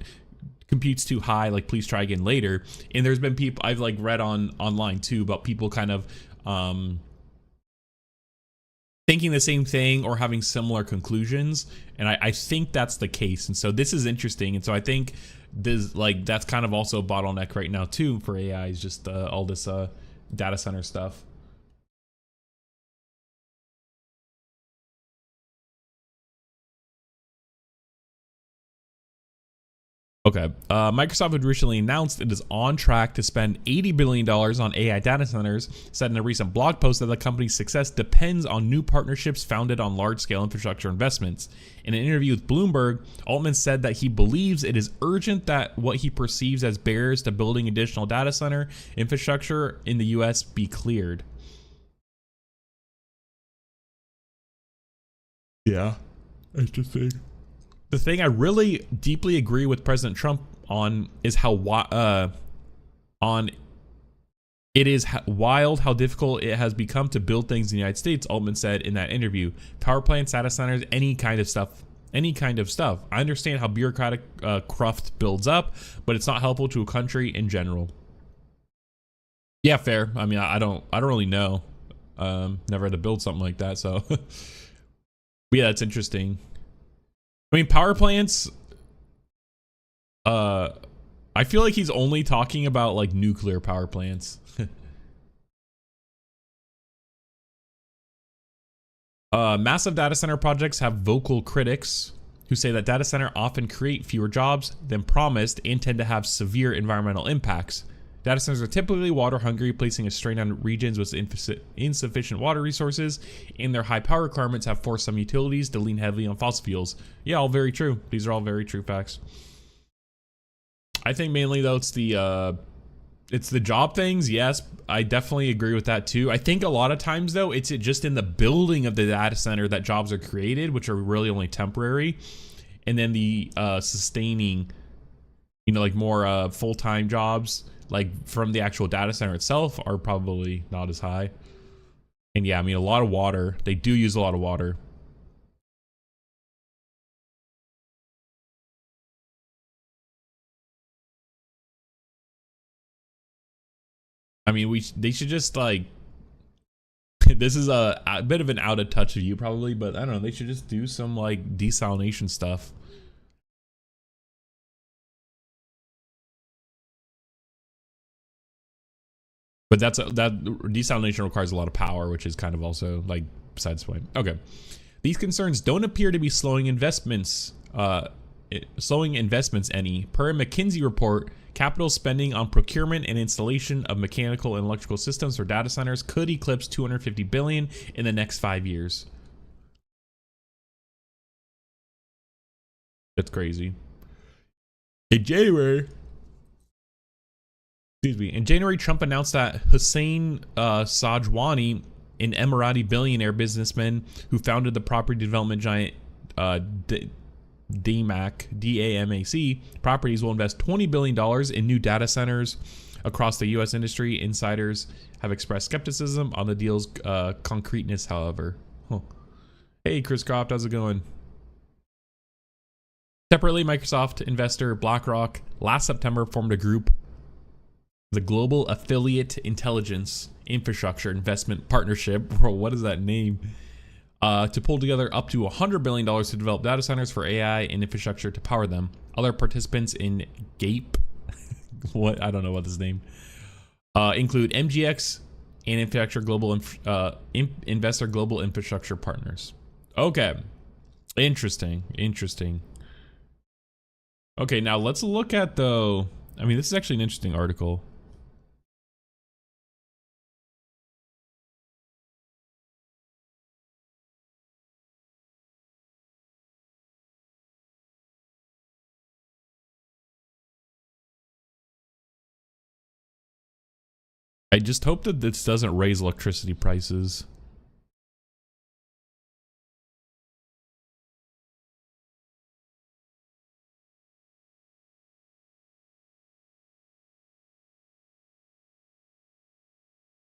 compute's too high, like please try again later. And there's been people I've like read online too about people kind of thinking the same thing or having similar conclusions, and I think that's the case. And so this is interesting, and so I think this, like, that's kind of also a bottleneck right now too for AI, is just all this data center stuff. Okay, Microsoft had recently announced it is on track to spend $80 billion on AI data centers, said in a recent blog post that the company's success depends on new partnerships founded on large-scale infrastructure investments. In an interview with Bloomberg, Altman said that he believes it is urgent that what he perceives as barriers to building additional data center infrastructure in the U.S. be cleared. Yeah, interesting. The thing I really deeply agree with President Trump on is how it is wild how difficult it has become to build things in the United States, Altman said in that interview. Power plants, data centers, any kind of stuff. I understand how bureaucratic cruft builds up, but it's not helpful to a country in general. Yeah, fair. I mean, I don't really know. Never had to build something like that, so but yeah, that's interesting. I mean, power plants, I feel like he's only talking about like nuclear power plants. Massive data center projects have vocal critics who say that data center often create fewer jobs than promised and tend to have severe environmental impacts. Data centers are typically water hungry, placing a strain on regions with insufficient water resources, and their high power requirements have forced some utilities to lean heavily on fossil fuels. Yeah, all very true. These are all very true facts. I think mainly though it's the job things. Yes, I definitely agree with that too. I think a lot of times though, it's just in the building of the data center that jobs are created, which are really only temporary, and then the sustaining, you know, like more full-time jobs, like from the actual data center itself, are probably not as high. And yeah, I mean, a lot of water. They do use a lot of water. I mean, they should just like, this is a bit of an out of touch view probably, but I don't know, they should just do some like desalination stuff. But that desalination requires a lot of power, which is kind of also like besides the point. Okay, these concerns don't appear to be slowing investments any. Per a McKinsey report, capital spending on procurement and installation of mechanical and electrical systems for data centers could eclipse $250 billion in the next 5 years. That's crazy. In January, Trump announced that Hussein Sajwani, an Emirati billionaire businessman who founded the property development giant DAMAC Properties, will invest $20 billion in new data centers across the U.S. industry. Insiders have expressed skepticism on the deal's concreteness, however. Huh. Hey, Chris Croft, how's it going? Separately, Microsoft investor BlackRock last September formed a group, the Global Affiliate Intelligence Infrastructure Investment Partnership. Bro, what is that name? to pull together up to $100 billion to develop data centers for AI and infrastructure to power them. Other participants in GAPE, what, I don't know what this name, include MGX and Investor Global Infrastructure Partners. Okay, interesting. Okay, now let's look at this is actually an interesting article. I just hope that this doesn't raise electricity prices.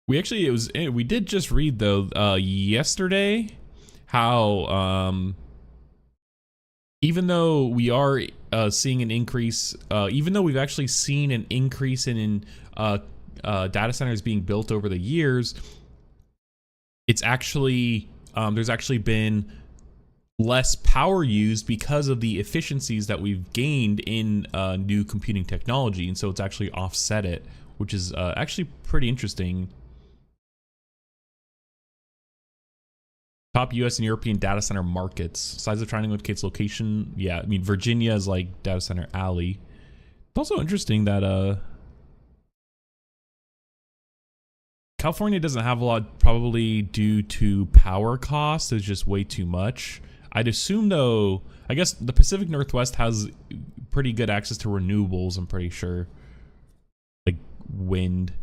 We did just read though yesterday how even though we are seeing an increase, even though we've actually seen an increase in data centers being built over the years, it's actually there's actually been less power used because of the efficiencies that we've gained in new computing technology, and so it's actually offset it, which is actually pretty interesting. Top US and European data center markets. Size of triangle indicates location. Yeah, I mean, Virginia is like data center alley. It's also interesting that California doesn't have a lot, probably due to power costs. It's just way too much. I'd assume though, I guess the Pacific Northwest has pretty good access to renewables, I'm pretty sure. Like wind.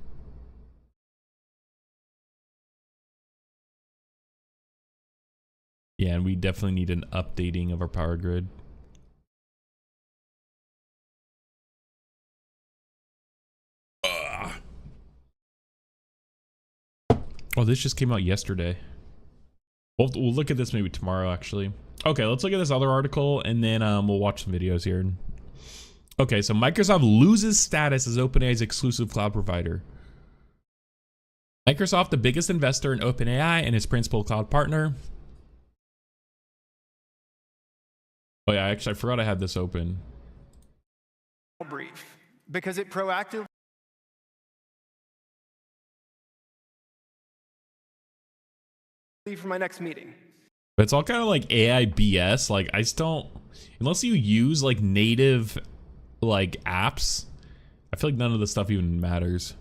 Yeah, and we definitely need an updating of our power grid. Oh, this just came out yesterday. We'll look at this maybe tomorrow, actually. Okay, let's look at this other article, and then we'll watch some videos here. Okay, so Microsoft loses status as OpenAI's exclusive cloud provider. Microsoft, the biggest investor in OpenAI and its principal cloud partner. Oh yeah, actually, I forgot I had this open. Brief, because it proactively for my next meeting. But it's all kind of like AI BS. Like, I just don't, unless you use like native like apps, I feel like none of the stuff even matters.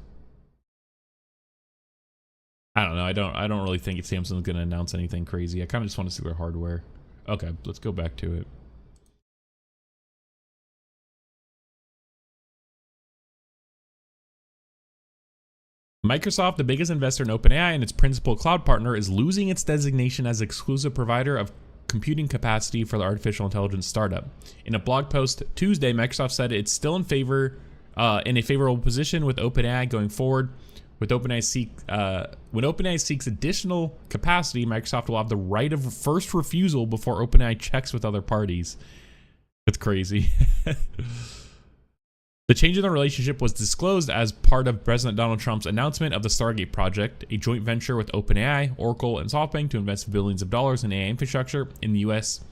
I don't know. I don't really think Samsung's gonna announce anything crazy. I kind of just want to see their hardware. Okay, let's go back to it. Microsoft, the biggest investor in OpenAI and its principal cloud partner, is losing its designation as exclusive provider of computing capacity for the artificial intelligence startup. In a blog post Tuesday, Microsoft said it's still in a favorable position with OpenAI going forward. When OpenAI seeks additional capacity, Microsoft will have the right of first refusal before OpenAI checks with other parties. That's crazy. The change in the relationship was disclosed as part of President Donald Trump's announcement of the Stargate project, a joint venture with OpenAI, Oracle, and SoftBank to invest billions of dollars in AI infrastructure in the U.S.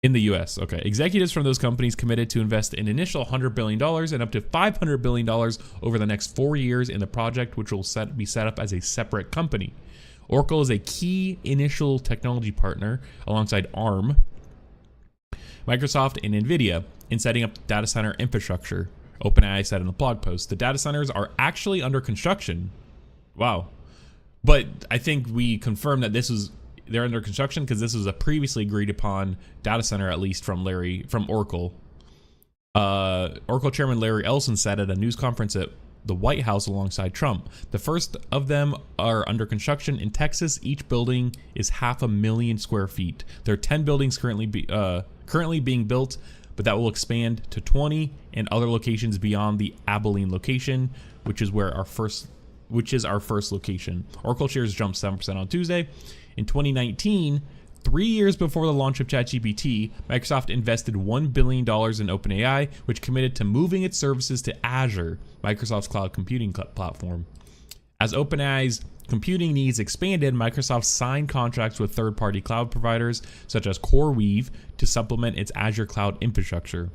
Okay. Executives from those companies committed to invest an initial $100 billion and up to $500 billion over the next 4 years in the project, which will be set up as a separate company. Oracle is a key initial technology partner alongside ARM, Microsoft, and NVIDIA in setting up data center infrastructure. OpenAI said in the blog post, the data centers are actually under construction. Wow. But I think we confirmed that they're under construction because this was a previously agreed upon data center, at least from Oracle. Oracle chairman Larry Ellison said at a news conference at the White House alongside Trump. The first of them are under construction in Texas. Each building is 500,000 square feet. There are 10 buildings currently being built, but that will expand to 20 and other locations beyond the Abilene location, which is our first location. Oracle shares jumped 7% on Tuesday. In 2019, 3 years before the launch of ChatGPT, Microsoft invested $1 billion in OpenAI, which committed to moving its services to Azure, Microsoft's cloud computing platform. As OpenAI's computing needs expanded, Microsoft signed contracts with third-party cloud providers such as CoreWeave to supplement its Azure cloud infrastructure.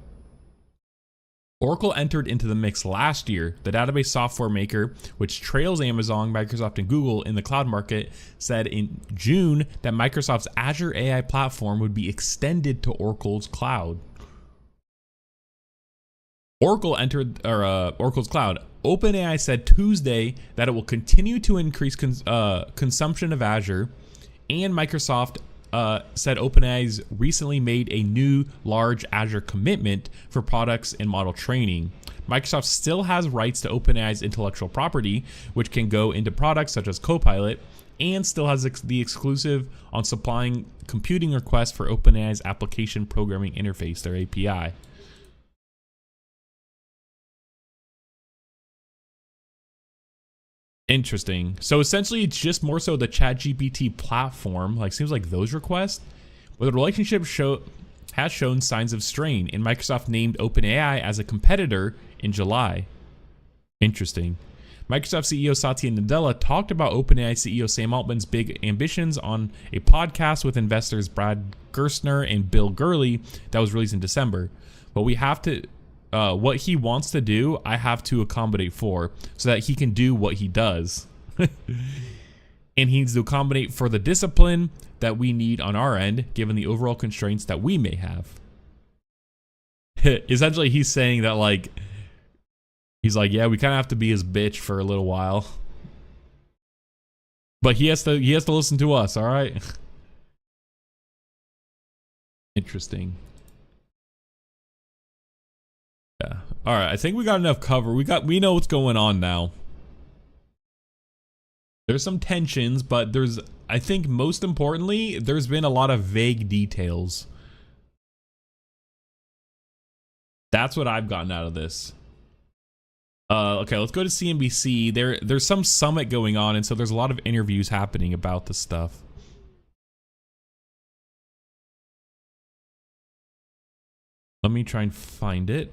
Oracle entered into the mix last year. The database software maker, which trails Amazon, Microsoft, and Google in the cloud market, said in June that Microsoft's Azure AI platform would be extended to Oracle's cloud. Oracle entered Oracle's cloud. OpenAI said Tuesday that it will continue to increase consumption of Azure, and Microsoft said OpenAI's recently made a new large Azure commitment for products and model training. Microsoft still has rights to OpenAI's intellectual property, which can go into products such as Copilot, and still has the exclusive on supplying computing requests for OpenAI's application programming interface, their API. Interesting. So essentially it's just more so the ChatGPT platform, like seems like those requests, but the relationship has shown signs of strain, and Microsoft named OpenAI as a competitor in July. Interesting. Microsoft CEO Satya Nadella talked about OpenAI CEO Sam Altman's big ambitions on a podcast with investors Brad Gerstner and Bill Gurley that was released in December. But we have to what he wants to do, I have to accommodate for so that he can do what he does. And he needs to accommodate for the discipline that we need on our end, given the overall constraints that we may have. Essentially, he's saying that, like, he's like, yeah, we kind of have to be his bitch for a little while. But he has to listen to us, all right? Interesting. Yeah. All right. I think we got enough cover. We know what's going on now. There's some tensions, but I think most importantly, there's been a lot of vague details. That's what I've gotten out of this. Okay, let's go to CNBC. There's some summit going on, and so there's a lot of interviews happening about this stuff. Let me try and find it.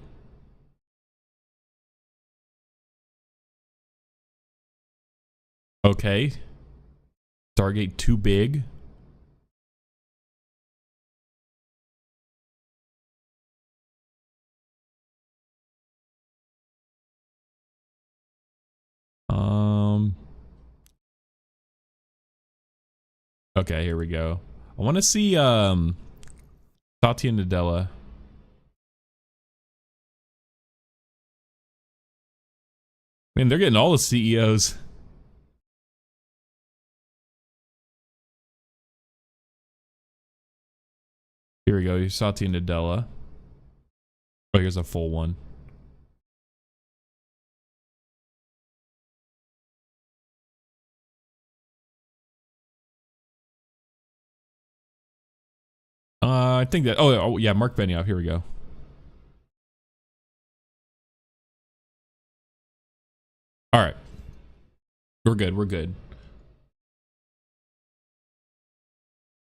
Okay. Stargate too big. Okay, here we go. I want to see Satya Nadella. Man, they're getting all the CEOs. Here we go. Here's Satya Nadella. Oh, here's a full one. I think that. Oh yeah, Mark Benioff. Here we go. All right, we're good. We're good.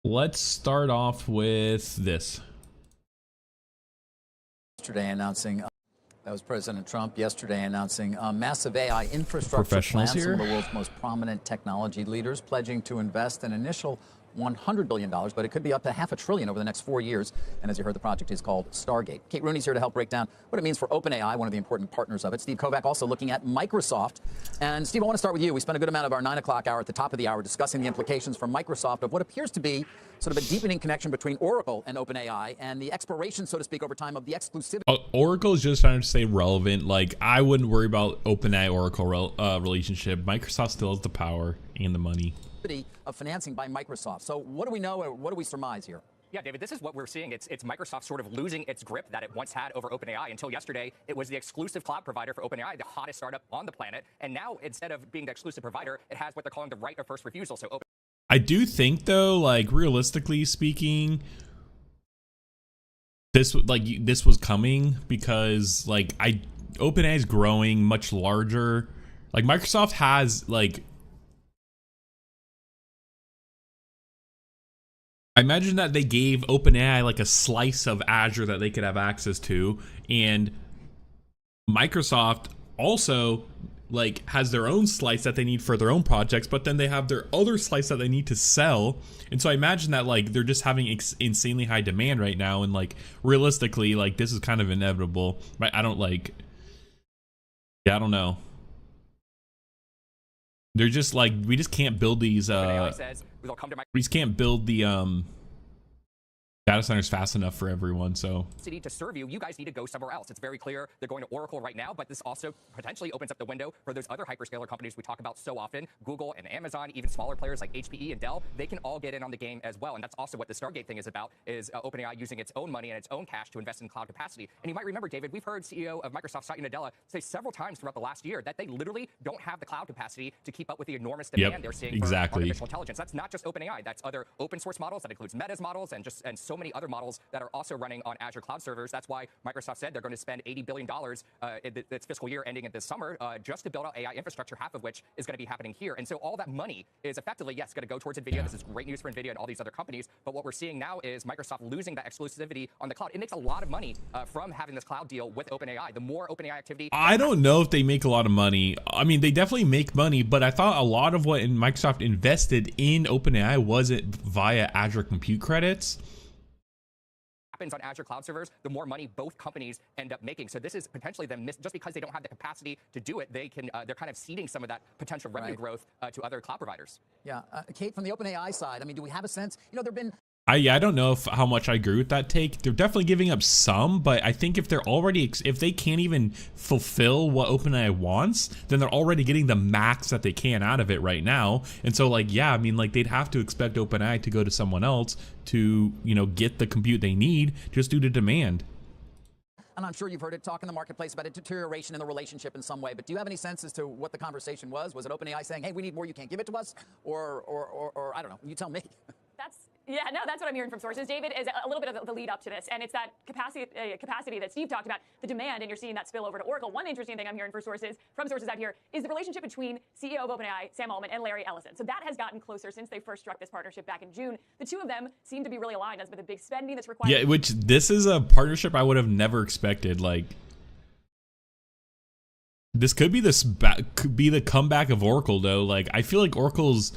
Let's start off with this. Yesterday announcing, that was President Trump yesterday announcing a massive AI infrastructure plan. Some of the world's most prominent technology leaders pledging to invest an initial $100 billion, but it could be up to $500 billion over the next 4 years. And as you heard, the project is called Stargate. Kate Rooney's here to help break down what it means for OpenAI, one of the important partners of it. Steve Kovac also looking at Microsoft. And Steve, I want to start with you. We spent a good amount of our 9 o'clock hour at the top of the hour discussing the implications for Microsoft of what appears to be sort of a deepening connection between Oracle and OpenAI and the expiration, so to speak, over time of the exclusivity. Oracle is just trying to stay relevant. Like, I wouldn't worry about OpenAI Oracle relationship. Microsoft still has the power and the money of financing by Microsoft. So what do we know, or what do we surmise here? Yeah, David, this is what we're seeing. It's Microsoft sort of losing its grip that it once had over OpenAI. Until yesterday, it was the exclusive cloud provider for OpenAI, the hottest startup on the planet. And now, instead of being the exclusive provider, it has what they're calling the right of first refusal. So I do think, though, like, realistically speaking, this was coming because, like, OpenAI is growing much larger. Like, Microsoft has, like, I imagine that they gave OpenAI like a slice of Azure that they could have access to, and Microsoft also like has their own slice that they need for their own projects, but then they have their other slice that they need to sell. And so I imagine that like they're just having insanely high demand right now, and like realistically, like this is kind of inevitable. Right? I don't know. They're just like, we just can't build these we just can't build the data centers fast enough for everyone. So to serve you, you guys need to go somewhere else. It's very clear they're going to Oracle right now, but this also potentially opens up the window for those other hyperscaler companies we talk about so often, Google and Amazon, even smaller players like HPE and Dell. They can all get in on the game as well, and that's also what the Stargate thing is about, is OpenAI using its own money and its own cash to invest in cloud capacity. And you might remember, David, we've heard CEO of Microsoft, Satya Nadella, say several times throughout the last year that they literally don't have the cloud capacity to keep up with the enormous demand they're seeing for artificial intelligence. That's not just OpenAI, that's other open source models, that includes Meta's models and so many other models that are also running on Azure cloud servers. That's why Microsoft said they're going to spend $80 billion in this fiscal year ending this summer just to build out AI infrastructure, half of which is going to be happening here. And so all that money is effectively, yes, going to go towards NVIDIA. This is great news for NVIDIA and all these other companies. But what we're seeing now is Microsoft losing that exclusivity on the cloud. It makes a lot of money from having this cloud deal with OpenAI. The more OpenAI activity... I don't know if they make a lot of money. I mean, they definitely make money, but I thought a lot of what Microsoft invested in OpenAI wasn't via Azure compute credits. Happens on Azure cloud servers, the more money both companies end up making. So this is potentially them just because they don't have the capacity to do it, they're kind of ceding some of that potential revenue growth to other cloud providers. Yeah, Kate, from the OpenAI side, I mean, do we have a sense? You know, there've been... I don't know how much I agree with that take. They're definitely giving up some, but I think if they're already, if they can't even fulfill what OpenAI wants, then they're already getting the max that they can out of it right now. And so like, yeah, I mean, like they'd have to expect OpenAI to go to someone else to, you know, get the compute they need just due to demand. And I'm sure you've heard it talk in the marketplace about a deterioration in the relationship in some way, but do you have any sense as to what the conversation was? Was it OpenAI saying, hey, we need more, you can't give it to us? Or I don't know, you tell me. That's what I'm hearing from sources. David, is a little bit of the lead up to this, and it's that capacity that Steve talked about, the demand, and you're seeing that spill over to Oracle. One interesting thing I'm hearing from sources out here is the relationship between CEO of OpenAI, Sam Altman, and Larry Ellison. So that has gotten closer since they first struck this partnership back in June. The two of them seem to be really aligned as with the big spending that's required. Yeah, which this is a partnership I would have never expected. Like, this could be the comeback of Oracle, though. Like, I feel like Oracle's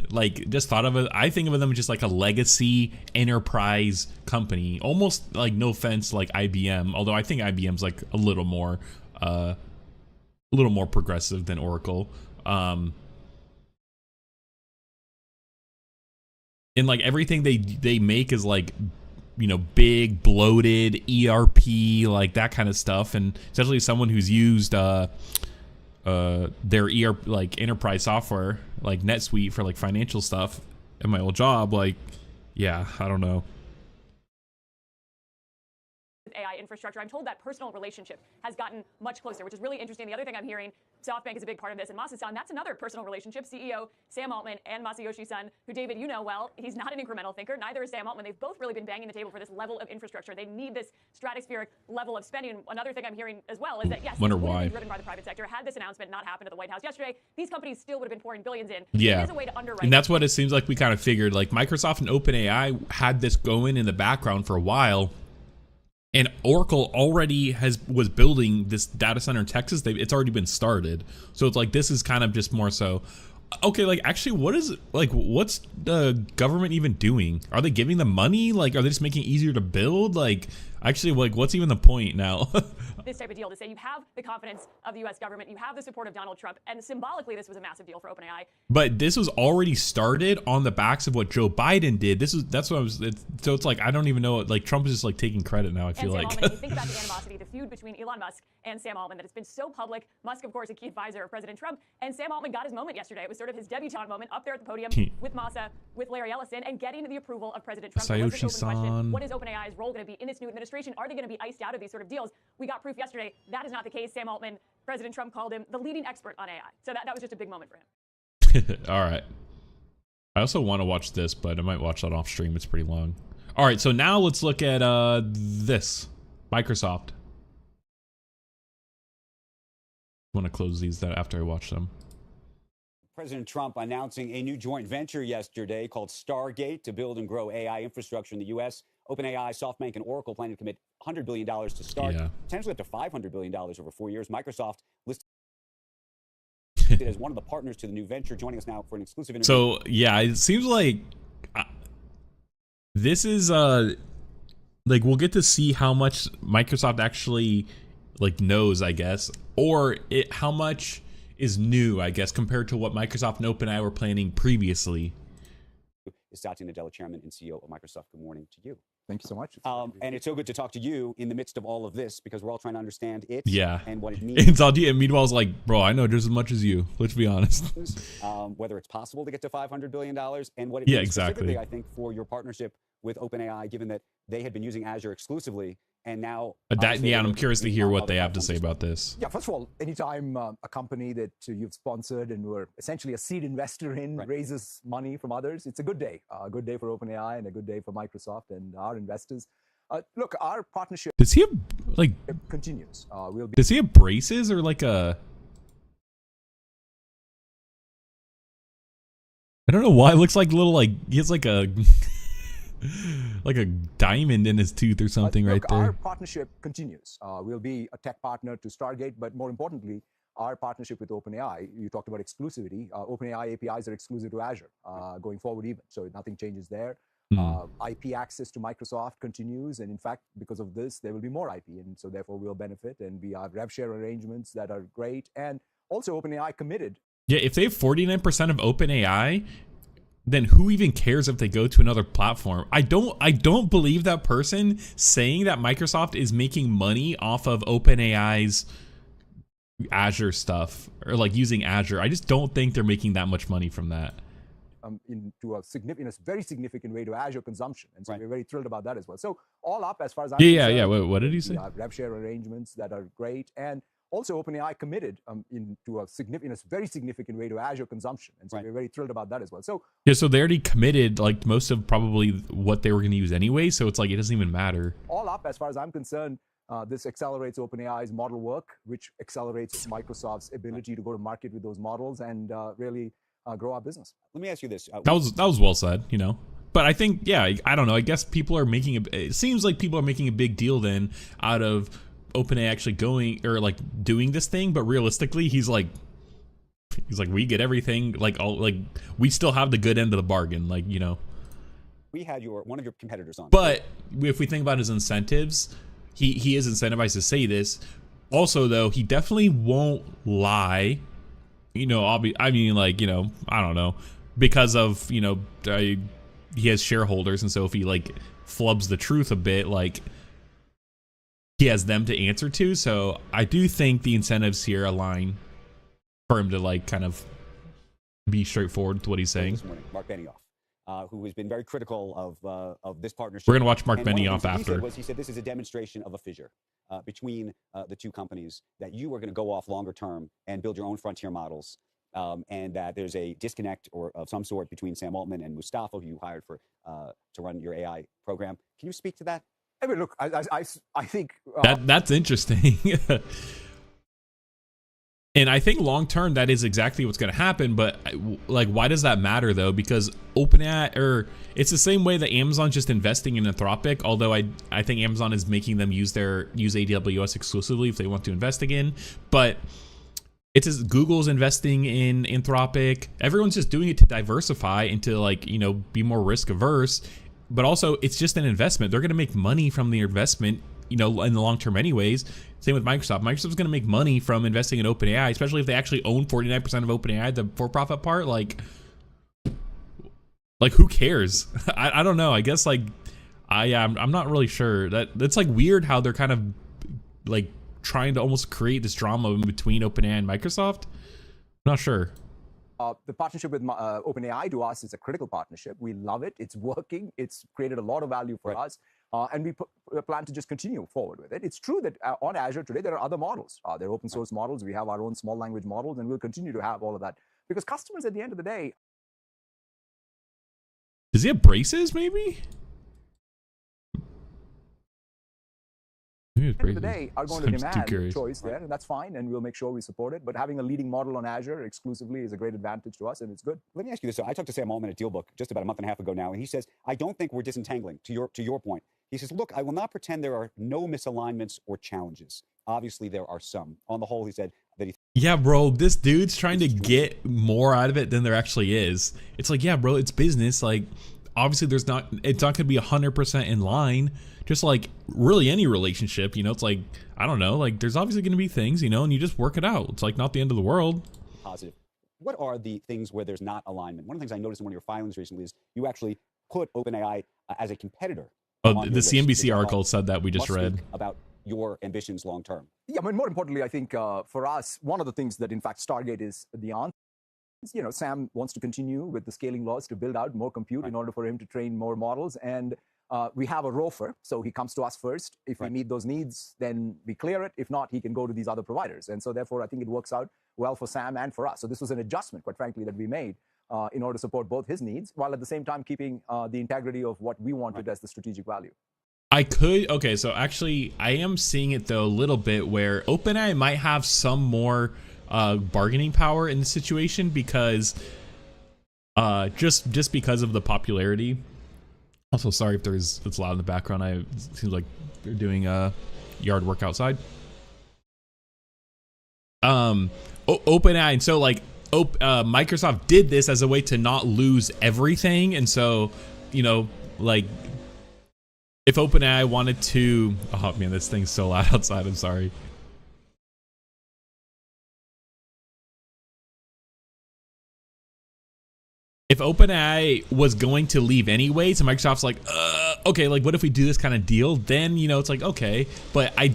like, just thought of it, I think of them as just like a legacy enterprise company, almost like, no offense, like IBM, although I think IBM's like a little more progressive than Oracle. And like everything they make is like, you know, big bloated ERP, like that kind of stuff, and especially someone who's used their ERP, like enterprise software like NetSuite for like financial stuff at my old job. Like, yeah, I don't know. AI infrastructure, I'm told that personal relationship has gotten much closer, which is really interesting. The other thing I'm hearing, SoftBank is a big part of this, and Masa-san, that's another personal relationship. CEO Sam Altman and Masayoshi Son, who, David, you know well, he's not an incremental thinker. Neither is Sam Altman. They've both really been banging the table for this level of infrastructure. They need this stratospheric level of spending. And another thing I'm hearing as well is that, yes, wonder this would why. have been driven by the private sector. Had this announcement not happened at the White House yesterday, these companies still would have been pouring billions in. Yeah, it is a way to underwrite. And that's what it seems like we kind of figured. Like, Microsoft and OpenAI had this going in the background for a while. And Oracle already was building this data center in Texas. It's already been started. So it's like, this is kind of just more so, okay, like, actually, what's the government even doing? Are they giving them money? Like, are they just making it easier to build? Like, actually, like, what's even the point now? This type of deal to say you have the confidence of the U.S. government, you have the support of Donald Trump, and symbolically this was a massive deal for OpenAI. But this was already started on the backs of what Joe Biden did. That's what I was. So it's like, I don't even know. Like, Trump is just like taking credit now, I feel like. Altman, if you think about the animosity, the feud between Elon Musk and Sam Altman, that it's been so public. Musk, of course, a key advisor of President Trump, and Sam Altman got his moment yesterday. It was sort of his debutante moment up there at the podium with Masa, with Larry Ellison, and getting the approval of President Trump. Masayoshi-san. What is OpenAI's role going to be in this new administration? Are they going to be iced out of these sort of deals? We got proof yesterday that is not the case. Sam Altman, President Trump called him the leading expert on AI. So that was just a big moment for him. All right. I also want to watch this, but I might watch that off stream. It's pretty long. All right, so now let's look at this. Microsoft. I want to close these after I watch them. President Trump announcing a new joint venture yesterday called Stargate to build and grow AI infrastructure in the U.S. OpenAI, SoftBank, and Oracle plan to commit $100 billion to start, potentially up to $500 billion over 4 years. Microsoft listed as one of the partners to the new venture, joining us now for an exclusive interview. So yeah, it seems like this is like we'll get to see how much Microsoft actually like knows, I guess, or how much is new, I guess, compared to what Microsoft and OpenAI were planning previously. Is Satya Nadella, Chairman and CEO of Microsoft. Good morning to you. Thank you so much. And it's so good to talk to you in the midst of all of this, because we're all trying to understand it and what it And means. Satya, meanwhile, is like, bro, I know just as much as you. Let's be honest. Whether it's possible to get to $500 billion and what it means specifically, I think, for your partnership with OpenAI, given that they had been using Azure exclusively, and now I'm curious to hear what they have to say about this. Yeah, first of all, anytime a company that you've sponsored and were essentially a seed investor in raises money from others, it's a good day. A good day for OpenAI and a good day for Microsoft and our investors. Look, our partnership does he have like continues. Does he have braces or like a? I don't know why it looks like little like he has like a like a diamond in his tooth or something right there. Our partnership continues. We'll be a tech partner to Stargate, but more importantly, our partnership with OpenAI. You talked about exclusivity. OpenAI APIs are exclusive to Azure going forward even, so nothing changes there. IP access to Microsoft continues, and in fact, because of this, there will be more IP, and so therefore we'll benefit, and we have rev share arrangements that are great, and also OpenAI committed. Yeah, if they have 49% of OpenAI, then who even cares if they go to another platform? I don't believe that person saying that Microsoft is making money off of OpenAI's Azure stuff or like using Azure. I just don't think they're making that much money from that. Into a very significant way to Azure consumption, and so we're very thrilled about that as well. So all up, as far as I'm concerned, yeah. What did he say? Rev share arrangements that are great, and also OpenAI committed into a very significant way to Azure consumption, and so we're very thrilled about that as well. So so they already committed like most of probably what they were going to use anyway. So it's like it doesn't even matter. All up, as far as I'm concerned, this accelerates OpenAI's model work, which accelerates Microsoft's ability to go to market with those models and really grow our business. Let me ask you this. That was well said, you know. But I think, I don't know. I guess people are making it seems like people are making a big deal then out of OpenAI actually going or like doing this thing. But realistically, he's like, we get everything. Like we still have the good end of the bargain. Like, you know. We had one of your competitors on. But if we think about his incentives, he is incentivized to say this. Also, though, he definitely won't lie. You know, I mean, like, you know, I don't know, because of, you know, he has shareholders, and so if he like flubs the truth a bit, like he has them to answer to. So I do think the incentives here align for him to like kind of be straightforward with what he's saying. This morning, Mark Benioff, who has been very critical of this partnership. We're gonna watch Mark Benioff after. He said this is a demonstration of a fissure between the two companies, that you are going to go off longer term and build your own frontier models, and that there's a disconnect of some sort between Sam Altman and Mustafa, who you hired for to run your AI program. Can you speak to that? I mean, look, I think that's interesting. And I think long term that is exactly what's going to happen. But like, why does that matter though? Because OpenAI, or it's the same way that Amazon's just investing in Anthropic. Although I think Amazon is making them use AWS exclusively if they want to invest again. But it's as Google's investing in Anthropic. Everyone's just doing it to diversify and to like, you know, be more risk averse. But also it's just an investment. They're going to make money from the investment, you know, in the long term anyways. Same with Microsoft. Microsoft's going to make money from investing in OpenAI, especially if they actually own 49% of OpenAI, the for-profit part. Like who cares? I don't know. I guess like I'm not really sure. That's like weird how they're kind of like trying to almost create this drama between OpenAI and Microsoft. I'm not sure. The partnership with OpenAI to us is a critical partnership. We love it. It's working. It's created a lot of value for us. And we plan to just continue forward with it. It's true that on Azure today, there are other models. There are open source models. We have our own small language models, and we'll continue to have all of that. Because customers, at the end of the day... Does he have braces, maybe? At the end of the day, are going to demand choice there, and that's fine, and we'll make sure we support it. But having a leading model on Azure exclusively is a great advantage to us, and it's good. Let me ask you this. So I talked to Sam Altman at DealBook just about a month and a half ago now, and he says, I don't think we're disentangling, to your point. He says, look, I will not pretend there are no misalignments or challenges. Obviously, there are some. On the whole, he said, that he Yeah, bro, this dude's trying to get more out of it than there actually is. It's like, yeah, bro, it's business. Like, obviously it's not going to be 100% in line. Just like really any relationship, you know, it's like, I don't know, like there's obviously going to be things, you know, and you just work it out. It's like not the end of the world. positive. What are the things where there's not alignment? One of the things I noticed in one of your filings recently is you actually put OpenAI as a competitor. Oh, the CNBC article said that we just read about your ambitions long term. Yeah, I mean, more importantly, I think for us, one of the things that in fact Stargate is the answer. You know, Sam wants to continue with the scaling laws to build out more compute in order for him to train more models. And we have a ROFR, so he comes to us first. If we meet those needs, then we clear it. If not, he can go to these other providers. And so therefore, I think it works out well for Sam and for us. So this was an adjustment, quite frankly, that we made in order to support both his needs, while at the same time keeping the integrity of what we wanted as the strategic value. Okay, so actually, I am seeing it though a little bit where OpenAI might have some more bargaining power in the situation because just because of the popularity. Also, sorry if it's loud in the background. It seems like they're doing yard work outside. OpenAI, and so like Microsoft did this as a way to not lose everything, and so you know, like if OpenAI wanted to, oh man, this thing's so loud outside. I'm sorry. If OpenAI was going to leave anyway, so Microsoft's like, okay, like what if we do this kind of deal? Then, you know, it's like, okay, but I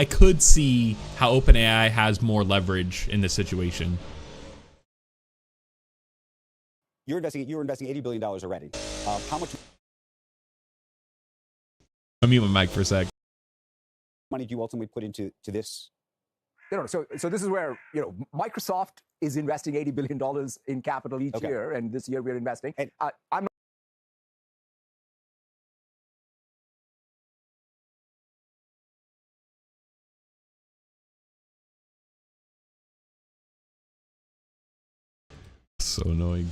could see how OpenAI has more leverage in this situation. You're investing $80 billion already. How much I'll mute my mic for a sec. money do you ultimately put into this? You know, so this is where, you know, Microsoft is investing $80 billion in capital each year, and this year we're investing. And I'm not so annoying.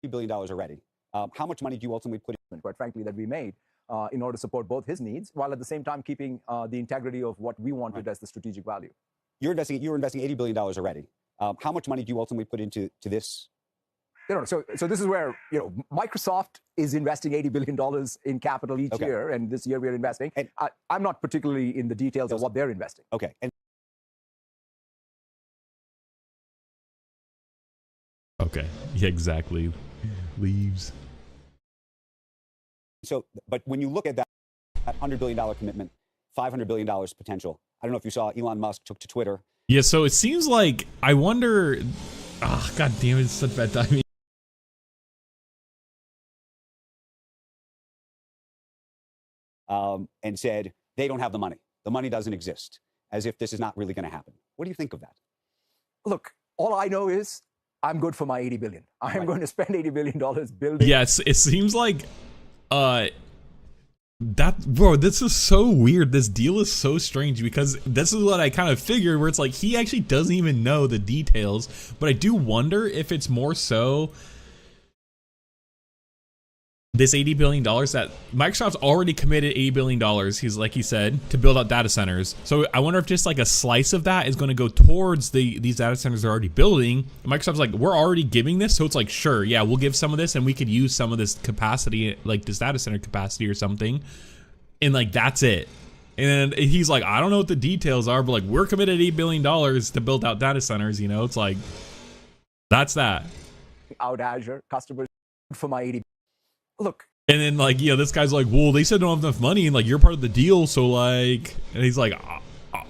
$80 billion already. How much money do you ultimately put in? Quite frankly, that we made in order to support both his needs, while at the same time keeping the integrity of what we wanted as the strategic value. You're investing $80 billion already. How much money do you ultimately put into this? You know, so this is where, you know, Microsoft is investing $80 billion in capital each year, and this year we're investing. And I'm not particularly in the details of what they're investing. Okay. And okay, yeah, exactly. Leaves. So, but when you look at that $100 billion commitment, $500 billion potential, I don't know if you saw Elon Musk took to Twitter. Yeah, so it seems like, I wonder, god damn it, it's such bad timing. And said, they don't have the money. The money doesn't exist, as if this is not really going to happen. What do you think of that? Look, all I know is I'm good for my $80 billion. I am going to spend $80 billion building. Yes, it seems like, bro, this is so weird. This deal is so strange because this is what I kind of figured, where it's like he actually doesn't even know the details, but I do wonder if it's more so this $80 billion that Microsoft's already committed $80 billion, he said, to build out data centers. So I wonder if just like a slice of that is going to go towards these data centers they're already building. And Microsoft's like, we're already giving this. So it's like, sure, yeah, we'll give some of this and we could use some of this capacity, like this data center capacity or something. And like, that's it. And he's like, I don't know what the details are, but like, we're committed $8 billion to build out data centers. You know, it's like, that's that. Out Azure, customers for my 80. Look. And then like, you know, this guy's like, well, they said they don't have enough money and like, you're part of the deal. So like, and he's like,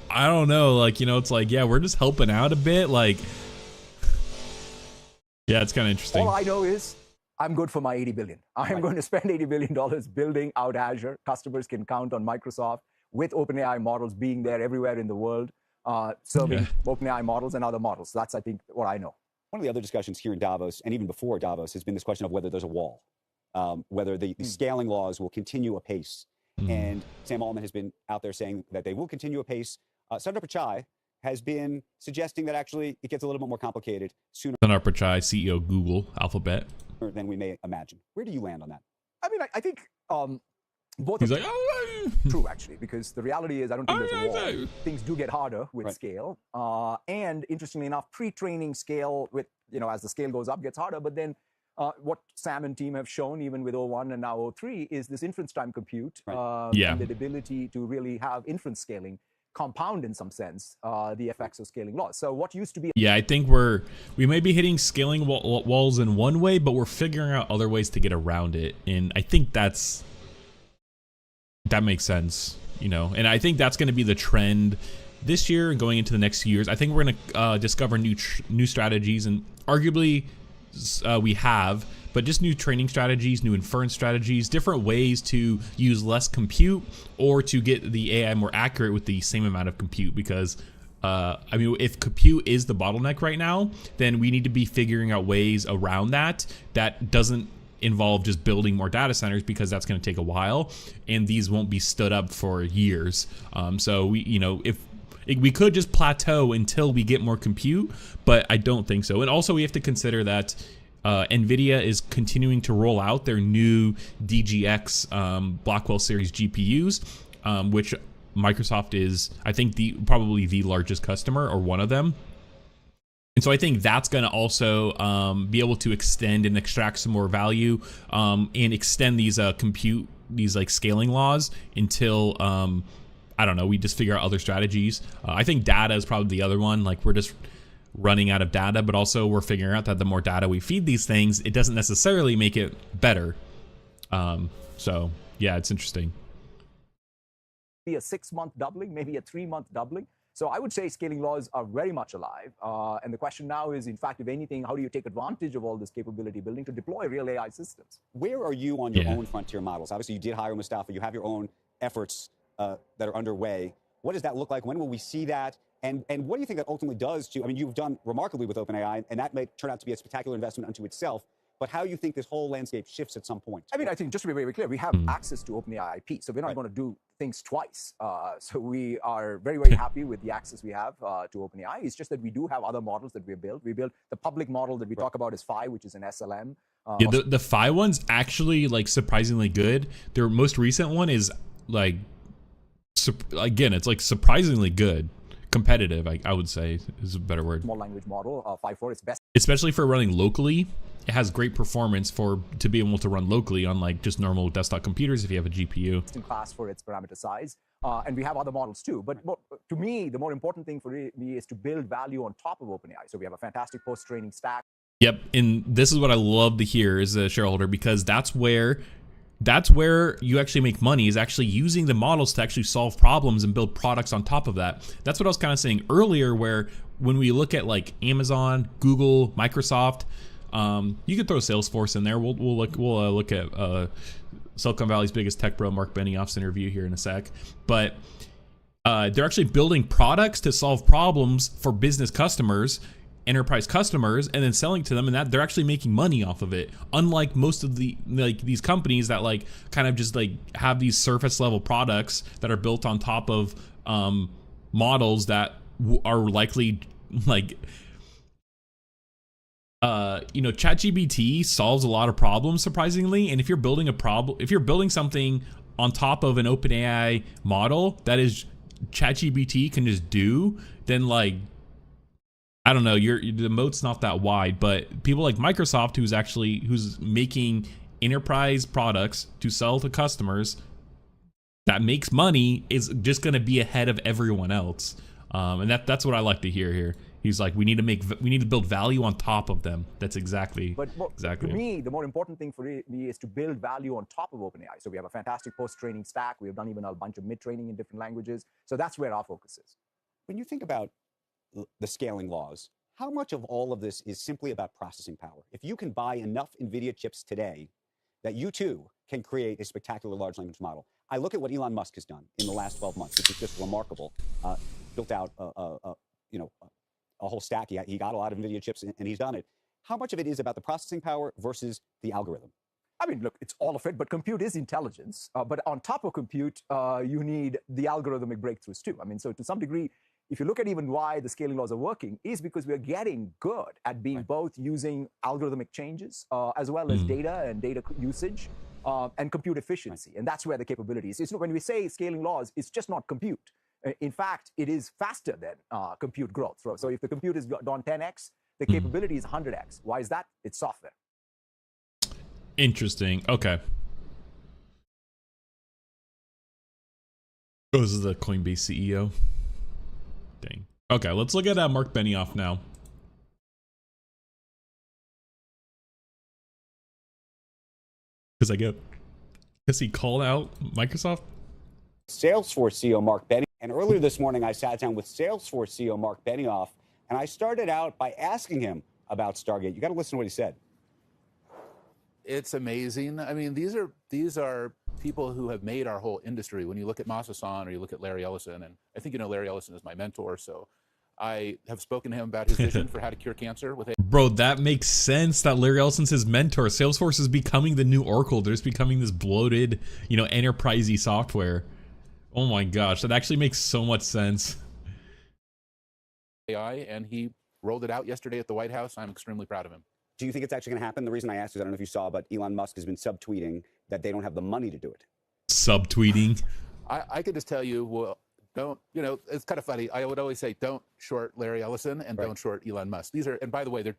I don't know. Like, you know, it's like, yeah, we're just helping out a bit. Like, yeah, it's kind of interesting. All I know is I'm good for my $80 billion. I am going to spend $80 billion building out Azure. Customers can count on Microsoft with OpenAI models being there everywhere in the world, serving OpenAI models and other models. That's, I think, what I know. One of the other discussions here in Davos, and even before Davos, has been this question of whether there's a wall. Whether the scaling laws will continue apace. And Sam Altman has been out there saying that they will continue apace. Sundar Pichai has been suggesting that actually it gets a little bit more complicated sooner. Sundar Pichai, CEO Google, Alphabet. Than we may imagine. Where do you land on that? I mean, I think Both He's of like, them. oh, True, actually, because the reality is I don't think there's a wall. Things do get harder with scale. And interestingly enough, pre-training scale with, as the scale goes up, gets harder. But then what Sam and team have shown, even with O1 and now O3, is this inference time compute and the ability to really have inference scaling compound in some sense the effects of scaling laws. So what used to be... Yeah, I think we may be hitting scaling walls in one way, but we're figuring out other ways to get around it. And I think that makes sense, and I think that's going to be the trend this year and going into the next few years. I think we're going to discover new strategies, and arguably we have, but just new training strategies, new inference strategies, different ways to use less compute or to get the AI more accurate with the same amount of compute. Because if compute is the bottleneck right now, then we need to be figuring out ways around that doesn't involve just building more data centers, because that's going to take a while and these won't be stood up for years. So if we could just plateau until we get more compute, but I don't think so. And also we have to consider that NVIDIA is continuing to roll out their new DGX Blackwell series GPUs, which Microsoft is, I think, probably the largest customer, or one of them. And so I think that's going to also be able to extend and extract some more value and extend these these like scaling laws until I don't know, we just figure out other strategies. I think data is probably the other one. Like, we're just running out of data, but also we're figuring out that the more data we feed these things, it doesn't necessarily make it better. So yeah, it's interesting. Be a 6-month doubling, maybe a 3-month doubling. So I would say scaling laws are very much alive. And the question now is, in fact, if anything, how do you take advantage of all this capability building to deploy real AI systems? Where are you on your own frontier models? Obviously, you did hire Mustafa. You have your own efforts that are underway. What does that look like? When will we see that? And what do you think that ultimately does to, you've done remarkably with OpenAI, and that may turn out to be a spectacular investment unto itself. But how you think this whole landscape shifts at some point? I think just to be very clear, we have access to OpenAI IP, so we're not going to do things twice. So we are very, very happy with the access we have to OpenAI. It's just that we do have other models that we built. We built the public model that we talk about is Phi, which is an SLM. Yeah, the Phi one's actually like surprisingly good. Their most recent one is like, again, it's like surprisingly good. Competitive, I would say, is a better word. Small language model, Phi 4, it's best. Especially for running locally, it has great performance to be able to run locally on like just normal desktop computers if you have a GPU. In class for its parameter size, and we have other models too. But to me, the more important thing for me is to build value on top of OpenAI. So we have a fantastic post-training stack. Yep, and this is what I love to hear as a shareholder, because that's where you actually make money, is actually using the models to actually solve problems and build products on top of that. That's what I was kind of saying earlier, where when we look at like Amazon, Google, Microsoft, you could throw Salesforce in there. We'll look at Silicon Valley's biggest tech bro, Mark Benioff's interview here in a sec. But they're actually building products to solve problems for business customers, enterprise customers, and then selling to them, and that they're actually making money off of it, unlike most of the these companies that like kind of just like have these surface level products that are built on top of models that are likely like ChatGPT solves a lot of problems, surprisingly. And if you're building something on top of an OpenAI model that is ChatGPT can just do, then like, I don't know, the moat's not that wide. But people like Microsoft, who's making enterprise products to sell to customers that makes money, is just going to be ahead of everyone else. And that's what I like to hear here. He's like, we need to build value on top of them. That's exactly. To me, the more important thing for me is to build value on top of OpenAI. So we have a fantastic post-training stack. We have done even a bunch of mid-training in different languages. So that's where our focus is. When you think about the scaling laws, how much of all of this is simply about processing power? If you can buy enough NVIDIA chips today that you too can create a spectacular large language model. I look at what Elon Musk has done in the last 12 months, which is just remarkable. Built out a whole stack. He got a lot of NVIDIA chips and he's done it. How much of it is about the processing power versus the algorithm? I mean, look, it's all of it, but compute is intelligence. But on top of compute, you need the algorithmic breakthroughs too. I mean, so to some degree, if you look at even why the scaling laws are working, is because we're getting good at being both using algorithmic changes as well as data and data usage and compute efficiency. And that's where the capability is. When we say scaling laws, it's just not compute. In fact, it is faster than compute growth. So if the compute is done 10x, the capability is 100x. Why is that? It's software. Interesting. Okay. Oh, this is the Coinbase CEO. Dang. Okay, let's look at Mark Benioff now. Because he called out Microsoft. Salesforce CEO Mark Benioff. And earlier this morning, I sat down with Salesforce CEO Mark Benioff, and I started out by asking him about Stargate. You got to listen to what he said. It's amazing. I mean, these are people who have made our whole industry. When you look at Masa-san or you look at Larry Ellison, and I think you know Larry Ellison is my mentor, so I have spoken to him about his vision for how to cure cancer with Bro, that makes sense that Larry Ellison's his mentor. Salesforce is becoming the new Oracle. They're just becoming this bloated, enterprisey software. Oh my gosh, that actually makes so much sense. AI, and he rolled it out yesterday at the White House. I'm extremely proud of him. Do you think it's actually going to happen? The reason I asked is I don't know if you saw, but Elon Musk has been subtweeting that they don't have the money to do it. Subtweeting? I could just tell you, well, don't, it's kind of funny. I would always say, don't short Larry Ellison and don't short Elon Musk. These are, and by the way, they're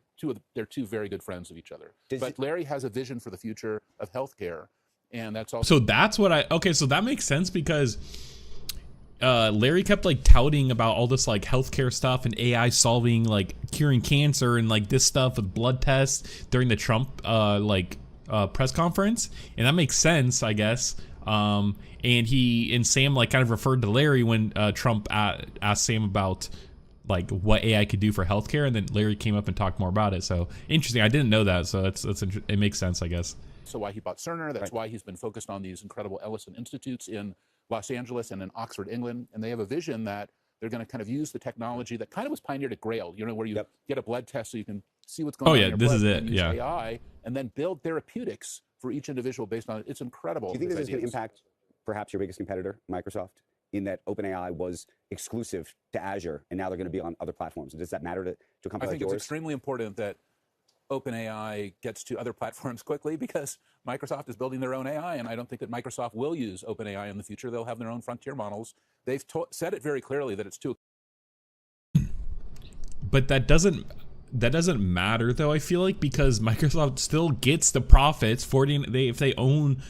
two very good friends of each other. But Larry has a vision for the future of healthcare, and that's also. So that's what okay, so that makes sense because Larry kept touting about all this healthcare stuff and AI solving curing cancer and this stuff with blood tests during the Trump press conference, and that makes sense, I guess. And Sam kind of referred to Larry when Trump asked Sam about what AI could do for healthcare, and then Larry came up and talked more about it. So interesting. I didn't know that, so it makes sense, I guess. So why he bought Cerner. That's why he's been focused on these incredible Ellison Institutes in Los Angeles and in Oxford, England. And they have a vision that they're going to kind of use the technology that kind of was pioneered at Grail, where you get a blood test so you can see what's going on in your blood. Oh, yeah, this is it. Use AI and then build therapeutics for each individual based on it. It's incredible. Do you think this is going to impact perhaps your biggest competitor, Microsoft, in that OpenAI was exclusive to Azure and now they're going to be on other platforms? Does that matter to a company like yours? I think it's extremely important that OpenAI gets to other platforms quickly because Microsoft is building their own AI, and I don't think that Microsoft will use OpenAI in the future. They'll have their own frontier models. They've said it very clearly that it's too. But that doesn't matter though, I feel like, because Microsoft still gets the profits if they own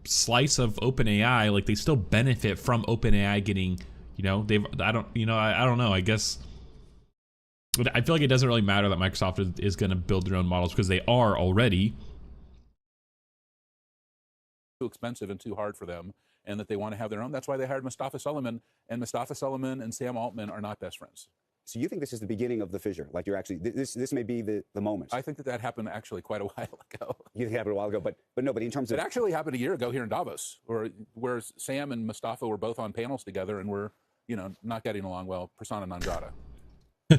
slice of OpenAI, they still benefit from OpenAI getting, I don't know, I guess. But I feel like it doesn't really matter that Microsoft is going to build their own models because they are already. Too expensive and too hard for them, and that they want to have their own. That's why they hired Mustafa Suleyman, and Mustafa Suleyman and Sam Altman are not best friends. So you think this is the beginning of the fissure? You're actually, this may be the moment. I think that happened actually quite a while ago. You think it happened a while ago, but in terms of. It actually happened a year ago here in Davos, where Sam and Mustafa were both on panels together and were, not getting along well, persona non grata.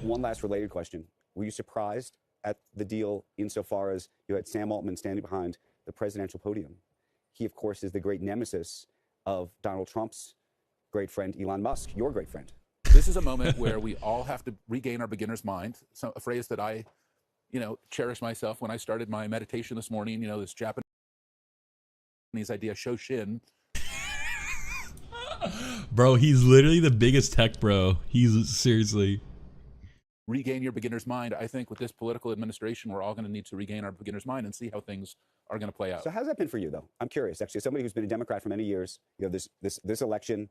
One last related question. Were you surprised at the deal insofar as you had Sam Altman standing behind the presidential podium? He, of course, is the great nemesis of Donald Trump's great friend, Elon Musk, your great friend. This is a moment where we all have to regain our beginner's mind. So a phrase that I, cherish myself when I started my meditation this morning, this Japanese idea, Shoshin. Bro, he's literally the biggest tech bro. He's seriously. Regain your beginner's mind. I think with this political administration, we're all going to need to regain our beginner's mind and see how things are going to play out. So how's that been for you, though? I'm curious. Actually, somebody who's been a Democrat for many years, this election,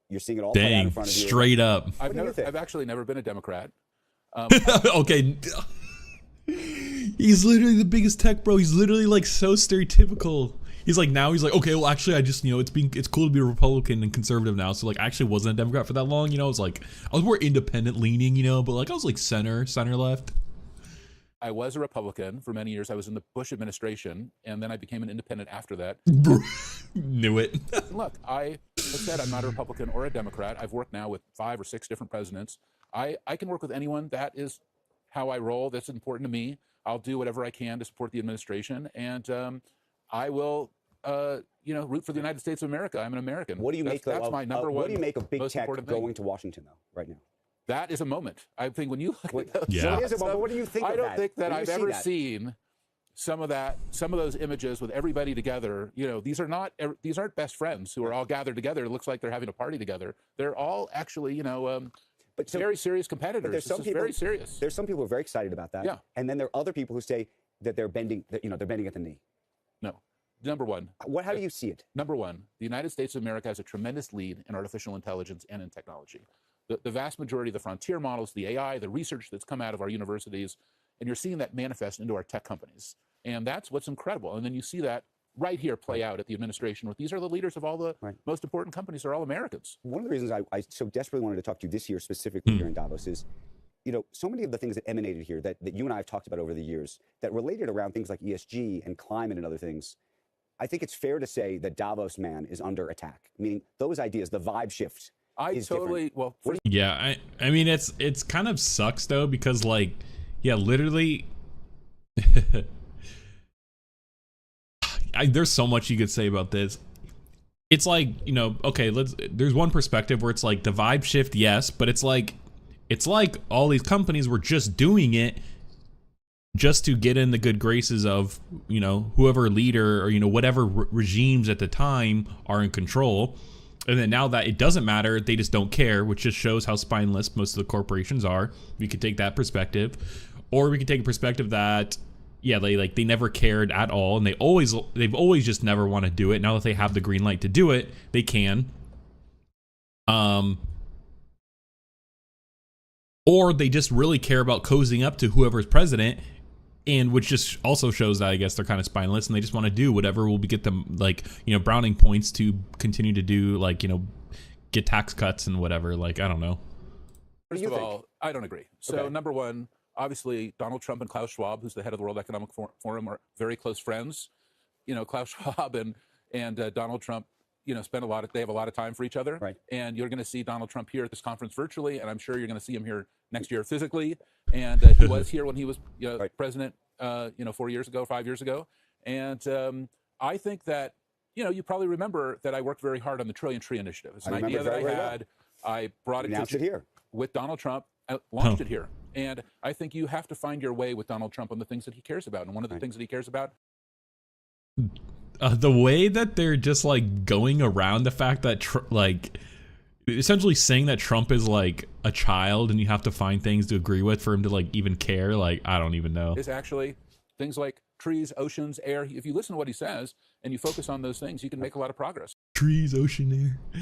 you're seeing it all play out in front of you. Straight up. I've actually never been a Democrat. Okay. He's literally the biggest tech bro. He's literally so stereotypical. He's okay, well, actually, I just, it's cool to be a Republican and conservative now. So, I actually wasn't a Democrat for that long. I was more independent leaning, but I was center left. I was a Republican for many years. I was in the Bush administration, and then I became an independent after that. Knew it. Look, I have said I'm not a Republican or a Democrat. I've worked now with 5 or 6 different presidents. I can work with anyone. That is how I roll. That's important to me. I'll do whatever I can to support the administration, and I will, root for the United States of America. I'm an American. What do you make that's my number one. What do you make of big tech going to Washington, though, right now? That is a moment. I think when you look at those so it is a moment. What do you think of that? I don't think that I've ever seen some of those images with everybody together, these aren't best friends who are all gathered together. It looks like they're having a party together. They're all actually, very serious competitors. But there's some people very serious. There's some people who are very excited about that. Yeah. And then there are other people who say that they're bending, they're bending at the knee. No. Number one. How do you see it? Number one, the United States of America has a tremendous lead in artificial intelligence and in technology. The vast majority of the frontier models, the AI, the research that's come out of our universities, and you're seeing that manifest into our tech companies. And that's what's incredible. And then you see that right here play out at the administration. These are the leaders of all the most important companies. They're all Americans. One of the reasons I so desperately wanted to talk to you this year, specifically here in Davos, is, so many of the things that emanated here that you and I have talked about over the years that related around things like ESG and climate and other things. I think it's fair to say that Davos man is under attack, meaning those ideas, the vibe shift. Yeah, I mean, it's kind of sucks though, because literally there's so much you could say about this. It's like, okay, there's one perspective where it's like the vibe shift, yes, but it's like all these companies were just doing it just to get in the good graces of, whoever leader or, whatever regimes at the time are in control. And then now that it doesn't matter, they just don't care, which just shows how spineless most of the corporations are. We could take that perspective, or we could take a perspective that, yeah, they never cared at all, and they've always just never want to do it. Now that they have the green light to do it, they can. Or they just really care about cozying up to whoever's president, and which just also shows that I guess they're kind of spineless and they just want to do whatever will get them browning points to continue to do get tax cuts and whatever. I don't know. First of all, I don't agree. So number one, obviously Donald Trump and Klaus Schwab, who's the head of the World Economic Forum, are very close friends. Klaus Schwab and Donald Trump, they have a lot of time for each other. Right. And you're going to see Donald Trump here at this conference virtually, and I'm sure you're going to see him here next year physically. And he was here when he was president, 4 years ago, 5 years ago. And I think that, you probably remember that I worked very hard on the Trillion Tree Initiative. It's an idea that I had. I brought it here with Donald Trump, launched it here. And I think you have to find your way with Donald Trump on the things that he cares about. And one of the things that he cares about, the way that they're just going around the fact that essentially saying that Trump is a child and you have to find things to agree with for him to even care. I don't even know. Is actually things like trees, oceans, air. If you listen to what he says and you focus on those things, you can make a lot of progress. Trees, ocean, air.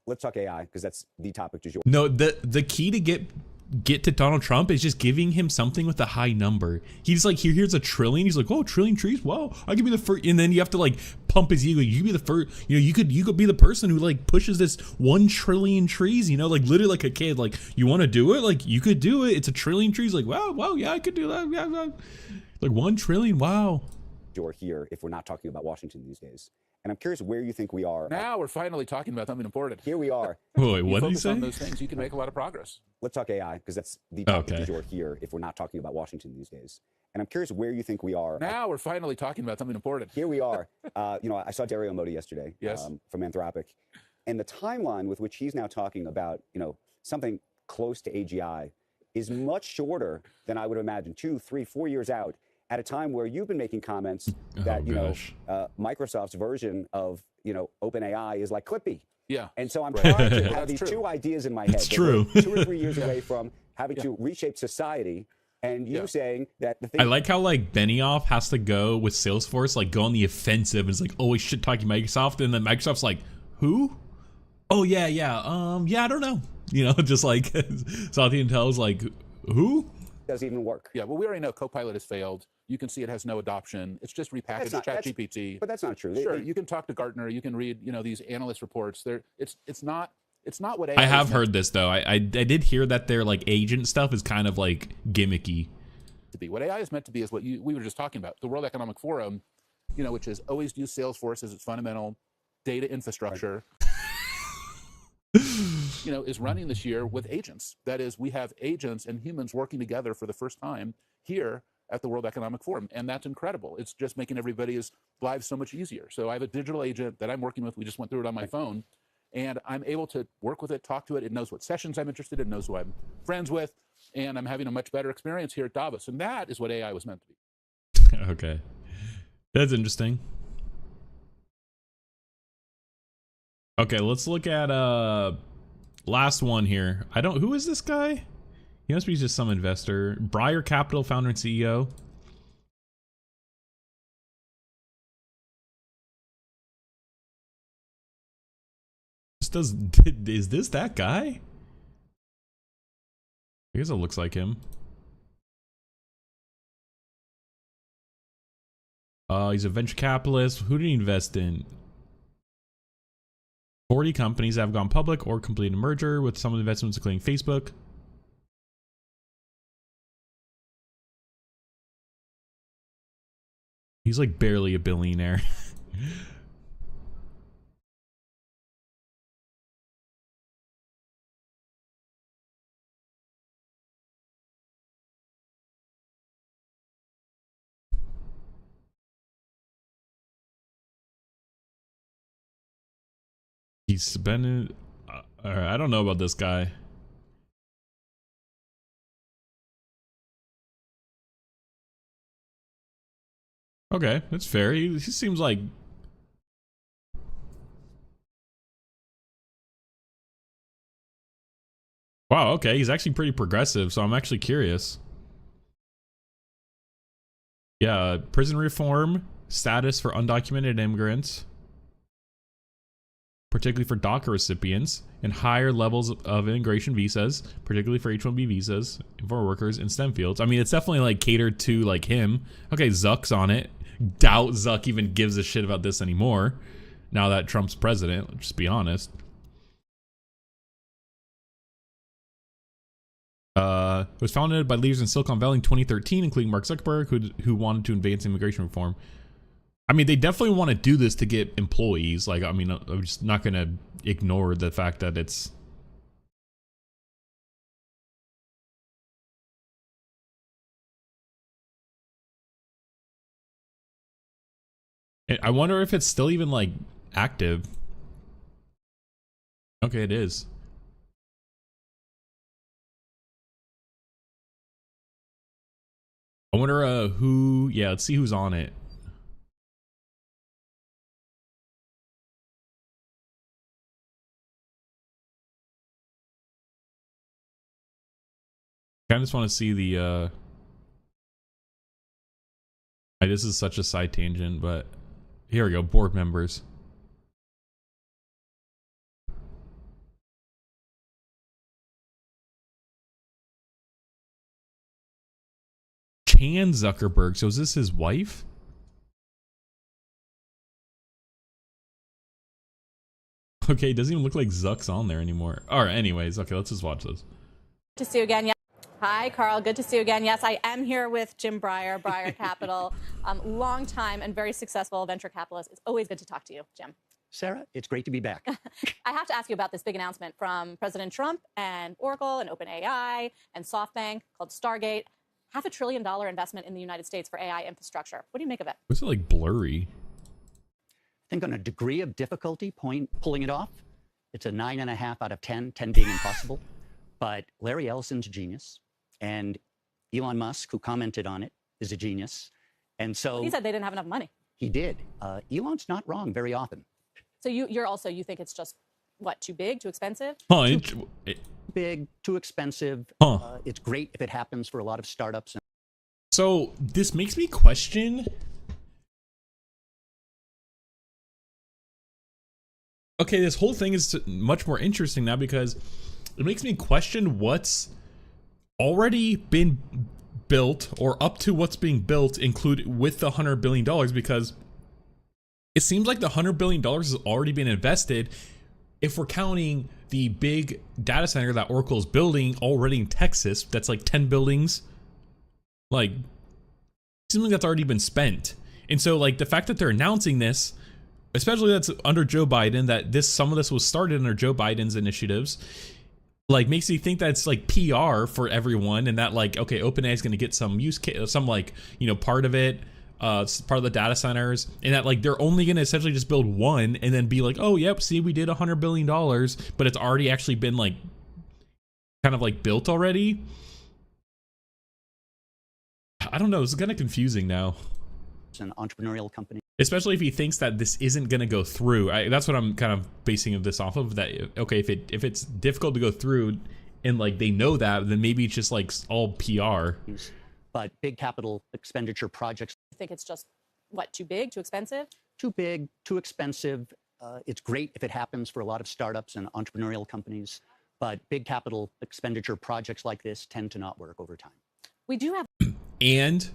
Let's talk AI, because that's the topic du jour. No, the key to get to Donald Trump is just giving him something with a high number. He's here's a trillion. He's like, oh, trillion trees. Wow, I could be the first. And then you have to pump his ego. You could be the first. You could be the person who pushes this 1 trillion trees. Literally like a kid. You want to do it? You could do it. It's a trillion trees. Wow, yeah, I could do that. Yeah. 1 trillion. Wow. You're here if we're not talking about Washington these days. And I'm curious where you think we are. Now we're finally talking about something important. Here we are. Wait, what did you say? On those things, you can make a lot of progress. Let's talk AI, because that's the topic du jour here if we're not talking about Washington these days. And I'm curious where you think we are. Now we're finally talking about something important. Here we are. I saw Dario Modi yesterday from Anthropic. And the timeline with which he's now talking about, something close to AGI is much shorter than I would imagine, 2, 3, 4 years out, at a time where you've been making comments that, Microsoft's version of, OpenAI is like Clippy. Yeah. And so I'm trying to have these two ideas in my head. It's true. 2 or 3 years away from having to reshape society. And you saying that the thing. I like how Benioff has to go with Salesforce, go on the offensive, and it's oh, shit talking Microsoft, and then Microsoft's like, who? Oh yeah, I don't know. Just Satya Intel's who? Doesn't even work. Yeah, well, we already know Copilot has failed. You can see it has no adoption. It's just repackaged ChatGPT. But that's not true. Sure, you can talk to Gartner. You can read, these analyst reports. It's not what AI I have heard this though. I did hear that their agent stuff is kind of gimmicky. To be what AI is meant to be is what we were just talking about. The World Economic Forum, which is always use Salesforce as its fundamental data infrastructure. Is running this year with agents. That is, we have agents and humans working together for the first time here at the World Economic Forum. And that's incredible. It's just making everybody's lives so much easier. So I have a digital agent that I'm working with. We just went through it on my phone. And I'm able to work with it, talk to it. It knows what sessions I'm interested in, knows who I'm friends with. And I'm having a much better experience here at Davos. And that is what AI was meant to be. Okay. That's interesting. Okay, let's look at last one here. Who is this guy? He must be just some investor. Briar Capital founder and CEO. Is this that guy? I guess it looks like him. He's a venture capitalist. Who did he invest in? 40 companies have gone public or completed a merger with some of the investments, including Facebook. He's like barely a billionaire. He's been I don't know about this guy. Okay, that's fair. He seems like wow, okay, he's actually pretty progressive, so I'm actually curious. Yeah, prison reform, status for undocumented immigrants, particularly for DACA recipients, and higher levels of immigration visas, particularly for H-1B visas for workers in STEM fields. I mean, it's definitely like catered to like him. Okay, Zuck's on it. Doubt Zuck even gives a shit about this anymore now that Trump's president, let's just be honest. It was founded by leaders in Silicon Valley in 2013, including Mark Zuckerberg, who wanted to advance immigration reform. I mean, they definitely want to do this to get employees. Like, I mean, I'm just not going to ignore the fact that it's... I wonder if it's still even, like, active. Okay, it is. I wonder who... Yeah, let's see who's on it. I just want to see the this is such a side tangent, but here we go. Board members. Chan Zuckerberg. So is this his wife? Okay, it doesn't even look like Zuck's on there anymore. All right, anyways, okay, let's just watch this. Good to see you again. Yeah. Hi, Carl. Good to see you again. Yes, I am here with Jim Breyer, Breyer Capital, long time and very successful venture capitalist. It's always good to talk to you, Jim. Sarah, it's great to be back. I have to ask you about this big announcement from President Trump and Oracle and OpenAI and SoftBank called Stargate. $500 billion investment in the United States for AI infrastructure. What do you make of it? Was it like blurry? I think on a degree of difficulty pulling it off, it's a 9.5 out of 10, 10 being impossible. But Larry Ellison's a genius. And Elon Musk, who commented on it, is a genius. And so... He said they didn't have enough money. He did. Elon's not wrong very often. So you think it's just, what, too big, too expensive? Huh, too big, too expensive. Huh. It's great if it happens for a lot of startups. So this makes me question... Okay, this whole thing is much more interesting now because it makes me question what's already been built or up to what's being built include with the $100 billion, because it seems like the $100 billion has already been invested if we're counting the big data center that Oracle is building already in Texas. That's like 10 buildings. Like, it seems like that's already been spent. And so like the fact that they're announcing this, especially that's under Joe Biden, that some of this was started under Joe Biden's initiatives, like makes you think that it's like PR for everyone, and that like, okay, OpenAI is going to get some use case, some like, you know, part of it, part of the data centers, and that like they're only going to essentially just build one and then be like, oh yep, see, we did $100 billion, but it's already actually been like kind of like built already. I don't know, it's kind of confusing now. and entrepreneurial companies. Especially if he thinks that this isn't going to go through. That's what I'm kind of basing this off of. That okay, if it's difficult to go through, and like they know that, then maybe it's just like all PR. But big capital expenditure projects. You think it's just what, too big, too expensive? Too big, too expensive. It's great if it happens for a lot of startups and entrepreneurial companies, but big capital expenditure projects like this tend to not work over time. We do have. And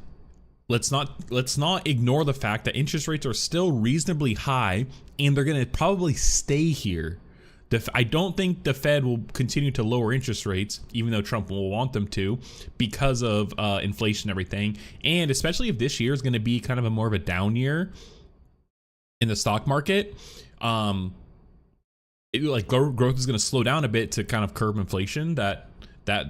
let's not ignore the fact that interest rates are still reasonably high, and they're going to probably stay here. I don't think the Fed will continue to lower interest rates, even though Trump will want them to, because of inflation and everything. And especially if this year is going to be kind of a more of a down year in the stock market, growth is going to slow down a bit to kind of curb inflation. That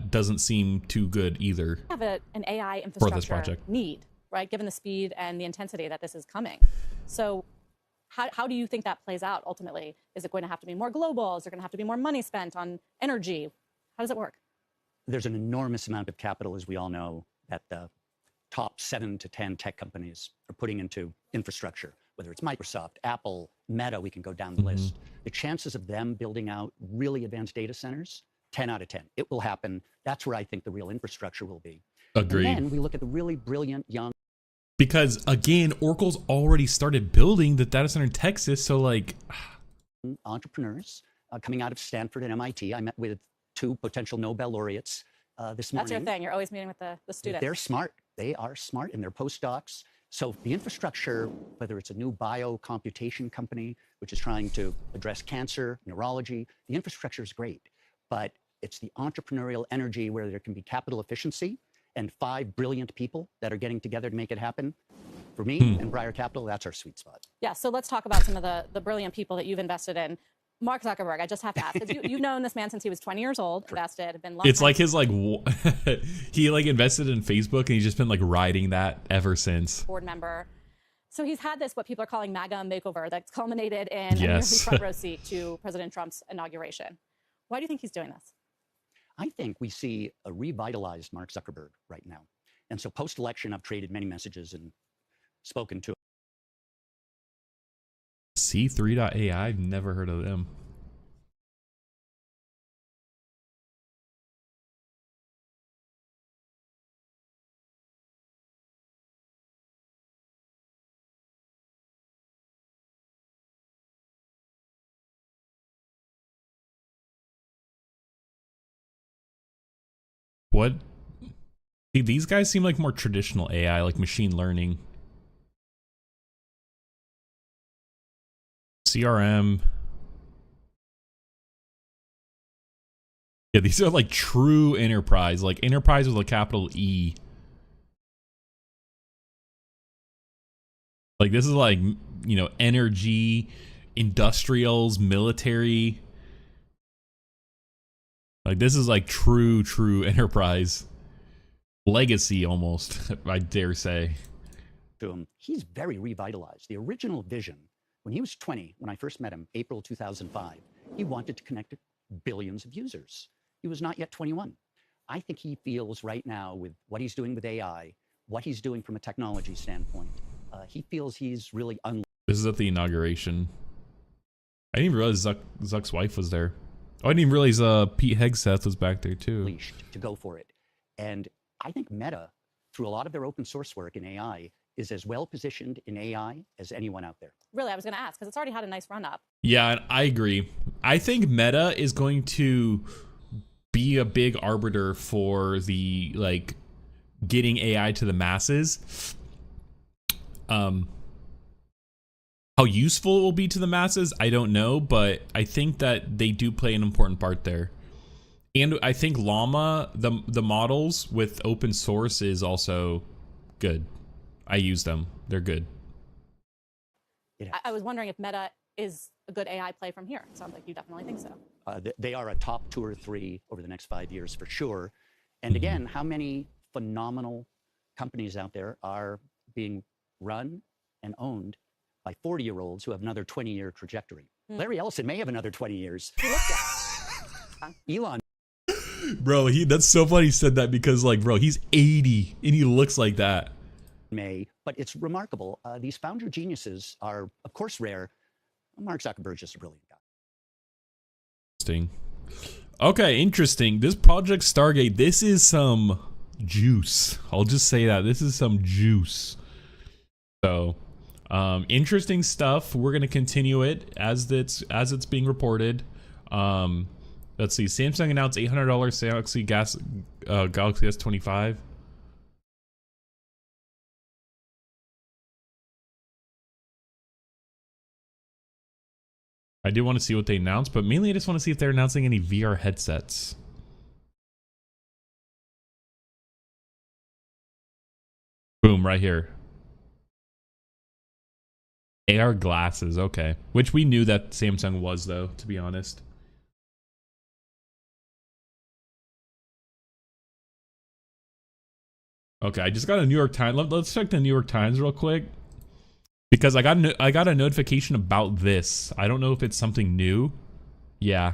doesn't seem too good either. We have an AI for infrastructure this project need, right? Given the speed and the intensity that this is coming. So how do you think that plays out ultimately? Is it going to have to be more global? Is there going to have to be more money spent on energy? How does it work? There's an enormous amount of capital, as we all know, that the top 7 to 10 tech companies are putting into infrastructure, whether it's Microsoft, Apple, Meta, we can go down the list. The chances of them building out really advanced data centers, 10 out of 10. It will happen. That's where I think the real infrastructure will be. Agreed. And then we look at the really brilliant young. Because again, Oracle's already started building the data center in Texas, so like entrepreneurs coming out of Stanford and MIT. I met with 2 potential Nobel laureates this morning. That's your thing. You're always meeting with the students. They're smart. They are smart, and they're postdocs. So the infrastructure, whether it's a new biocomputation company, which is trying to address cancer, neurology, the infrastructure is great. But it's the entrepreneurial energy where there can be capital efficiency and 5 brilliant people that are getting together to make it happen. For me and Briar Capital, that's our sweet spot. Yeah, so let's talk about some of the brilliant people that you've invested in. Mark Zuckerberg, I just have to ask, because you've known this man since he was 20 years old, invested, been long it's time. like his he like invested in Facebook, and he's just been like riding that ever since. Board member. So he's had this, what people are calling MAGA makeover, that's culminated in a nearly Yes. front row seat to President Trump's inauguration. Why do you think he's doing this? I think we see a revitalized Mark Zuckerberg right now. And so post-election, I've traded many messages and spoken to. C3.ai, I've never heard of them. What? See, these guys seem like more traditional AI, like machine learning. CRM. Yeah, these are like true enterprise, like enterprise with a capital E. Like this is like, you know, energy, industrials, military. Like this is like true enterprise. Legacy almost, I dare say. To him, he's very revitalized. The original vision, when he was 20, when I first met him, April 2005, he wanted to connect billions of users. He was not yet 21. I think he feels right now with what he's doing with AI, what he's doing from a technology standpoint, he feels he's really This is at the inauguration. I didn't even realize Zuck's wife was there. Oh, I didn't even realize Pete Hegseth was back there too. unleashed to go for it. And I think Meta, through a lot of their open source work in AI, is as well positioned in AI as anyone out there. Really, I was going to ask, because it's already had a nice run up. Yeah, I agree. I think Meta is going to be a big arbiter for the like getting AI to the masses. How useful it will be to the masses, I don't know, but I think that they do play an important part there. And I think Llama, the models with open source is also good. I use them. They're good. I was wondering if Meta is a good AI play from here. It sounds like you definitely think so. They are a top 2 or 3 over the next 5 years for sure. And again, how many phenomenal companies out there are being run and owned by 40-year-olds who have another 20-year trajectory? Larry Ellison may have another 20 years. Elon. Bro, that's so funny he said that because like, bro, he's 80 and he looks like that. may, but it's remarkable. These founder geniuses are, of course, rare. Mark Zuckerberg's just a brilliant guy. Interesting. Okay, interesting. This Project Stargate, this is some juice. I'll just say that. This is some juice. So, interesting stuff. We're going to continue it as it's being reported. Let's see. Samsung announced $800 Galaxy S25. I do want to see what they announce, but mainly I just want to see if they're announcing any VR headsets. Boom, right here. AR glasses, okay. Which we knew that Samsung was, though, to be honest. Okay, I just got a New York Times. Let's check the New York Times real quick. Because I got a notification about this. I don't know if it's something new. Yeah.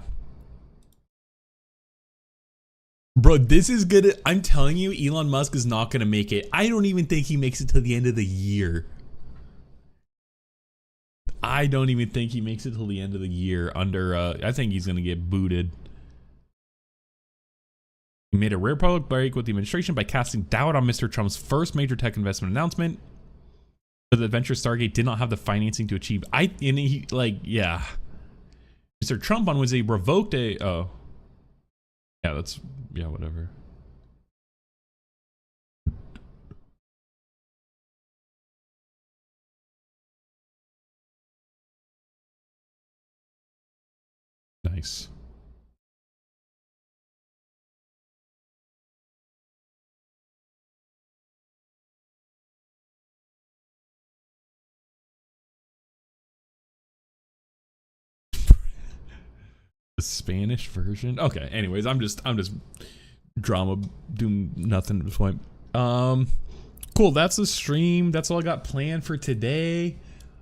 Bro, this is good. I'm telling you, Elon Musk is not going to make it. I don't even think he makes it to the end of the year. I don't even think he makes it till the end of the year under, I think he's going to get booted. He made a rare public break with the administration by casting doubt on Mr. Trump's first major tech investment announcement. The venture Stargate did not have the financing to achieve. Yeah. Mr. Trump on Wednesday revoked a, oh. Yeah, whatever. Nice. The Spanish version. Okay, anyways, I'm just drama doing nothing at this point. Cool, that's the stream. That's all I got planned for today.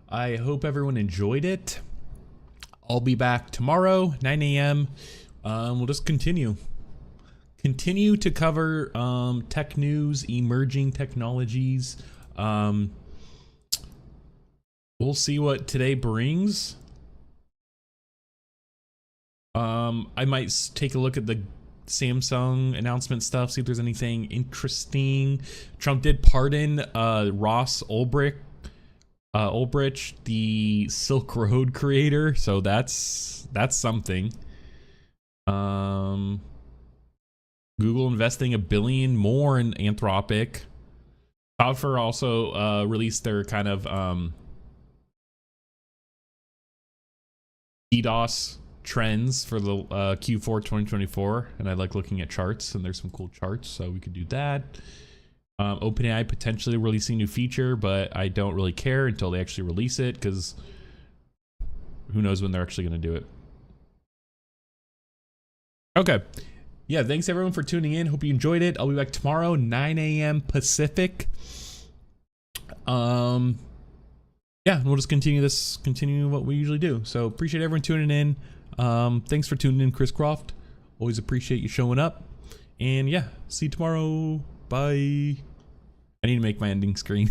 I hope everyone enjoyed it. I'll be back tomorrow, 9 a.m. We'll just continue to cover tech news, emerging technologies. We'll see what today brings. I might take a look at the Samsung announcement stuff, see if there's anything interesting. Trump did pardon Ross Ulbricht, the Silk Road creator, so that's something. Google investing $1 billion more in Anthropic. Cloudflare also released their kind of DDoS trends for the Q4 2024, and I like looking at charts, and there's some cool charts, so we could do that. OpenAI potentially releasing a new feature, but I don't really care until they actually release it, because who knows when they're actually going to do it. Okay, yeah, thanks everyone for tuning in. Hope you enjoyed it. I'll be back tomorrow, 9 a.m. Pacific. Yeah, we'll just continue what we usually do. So appreciate everyone tuning in. Thanks for tuning in, Chris Croft. Always appreciate you showing up. And yeah, see you tomorrow. Bye. I need to make my ending screen.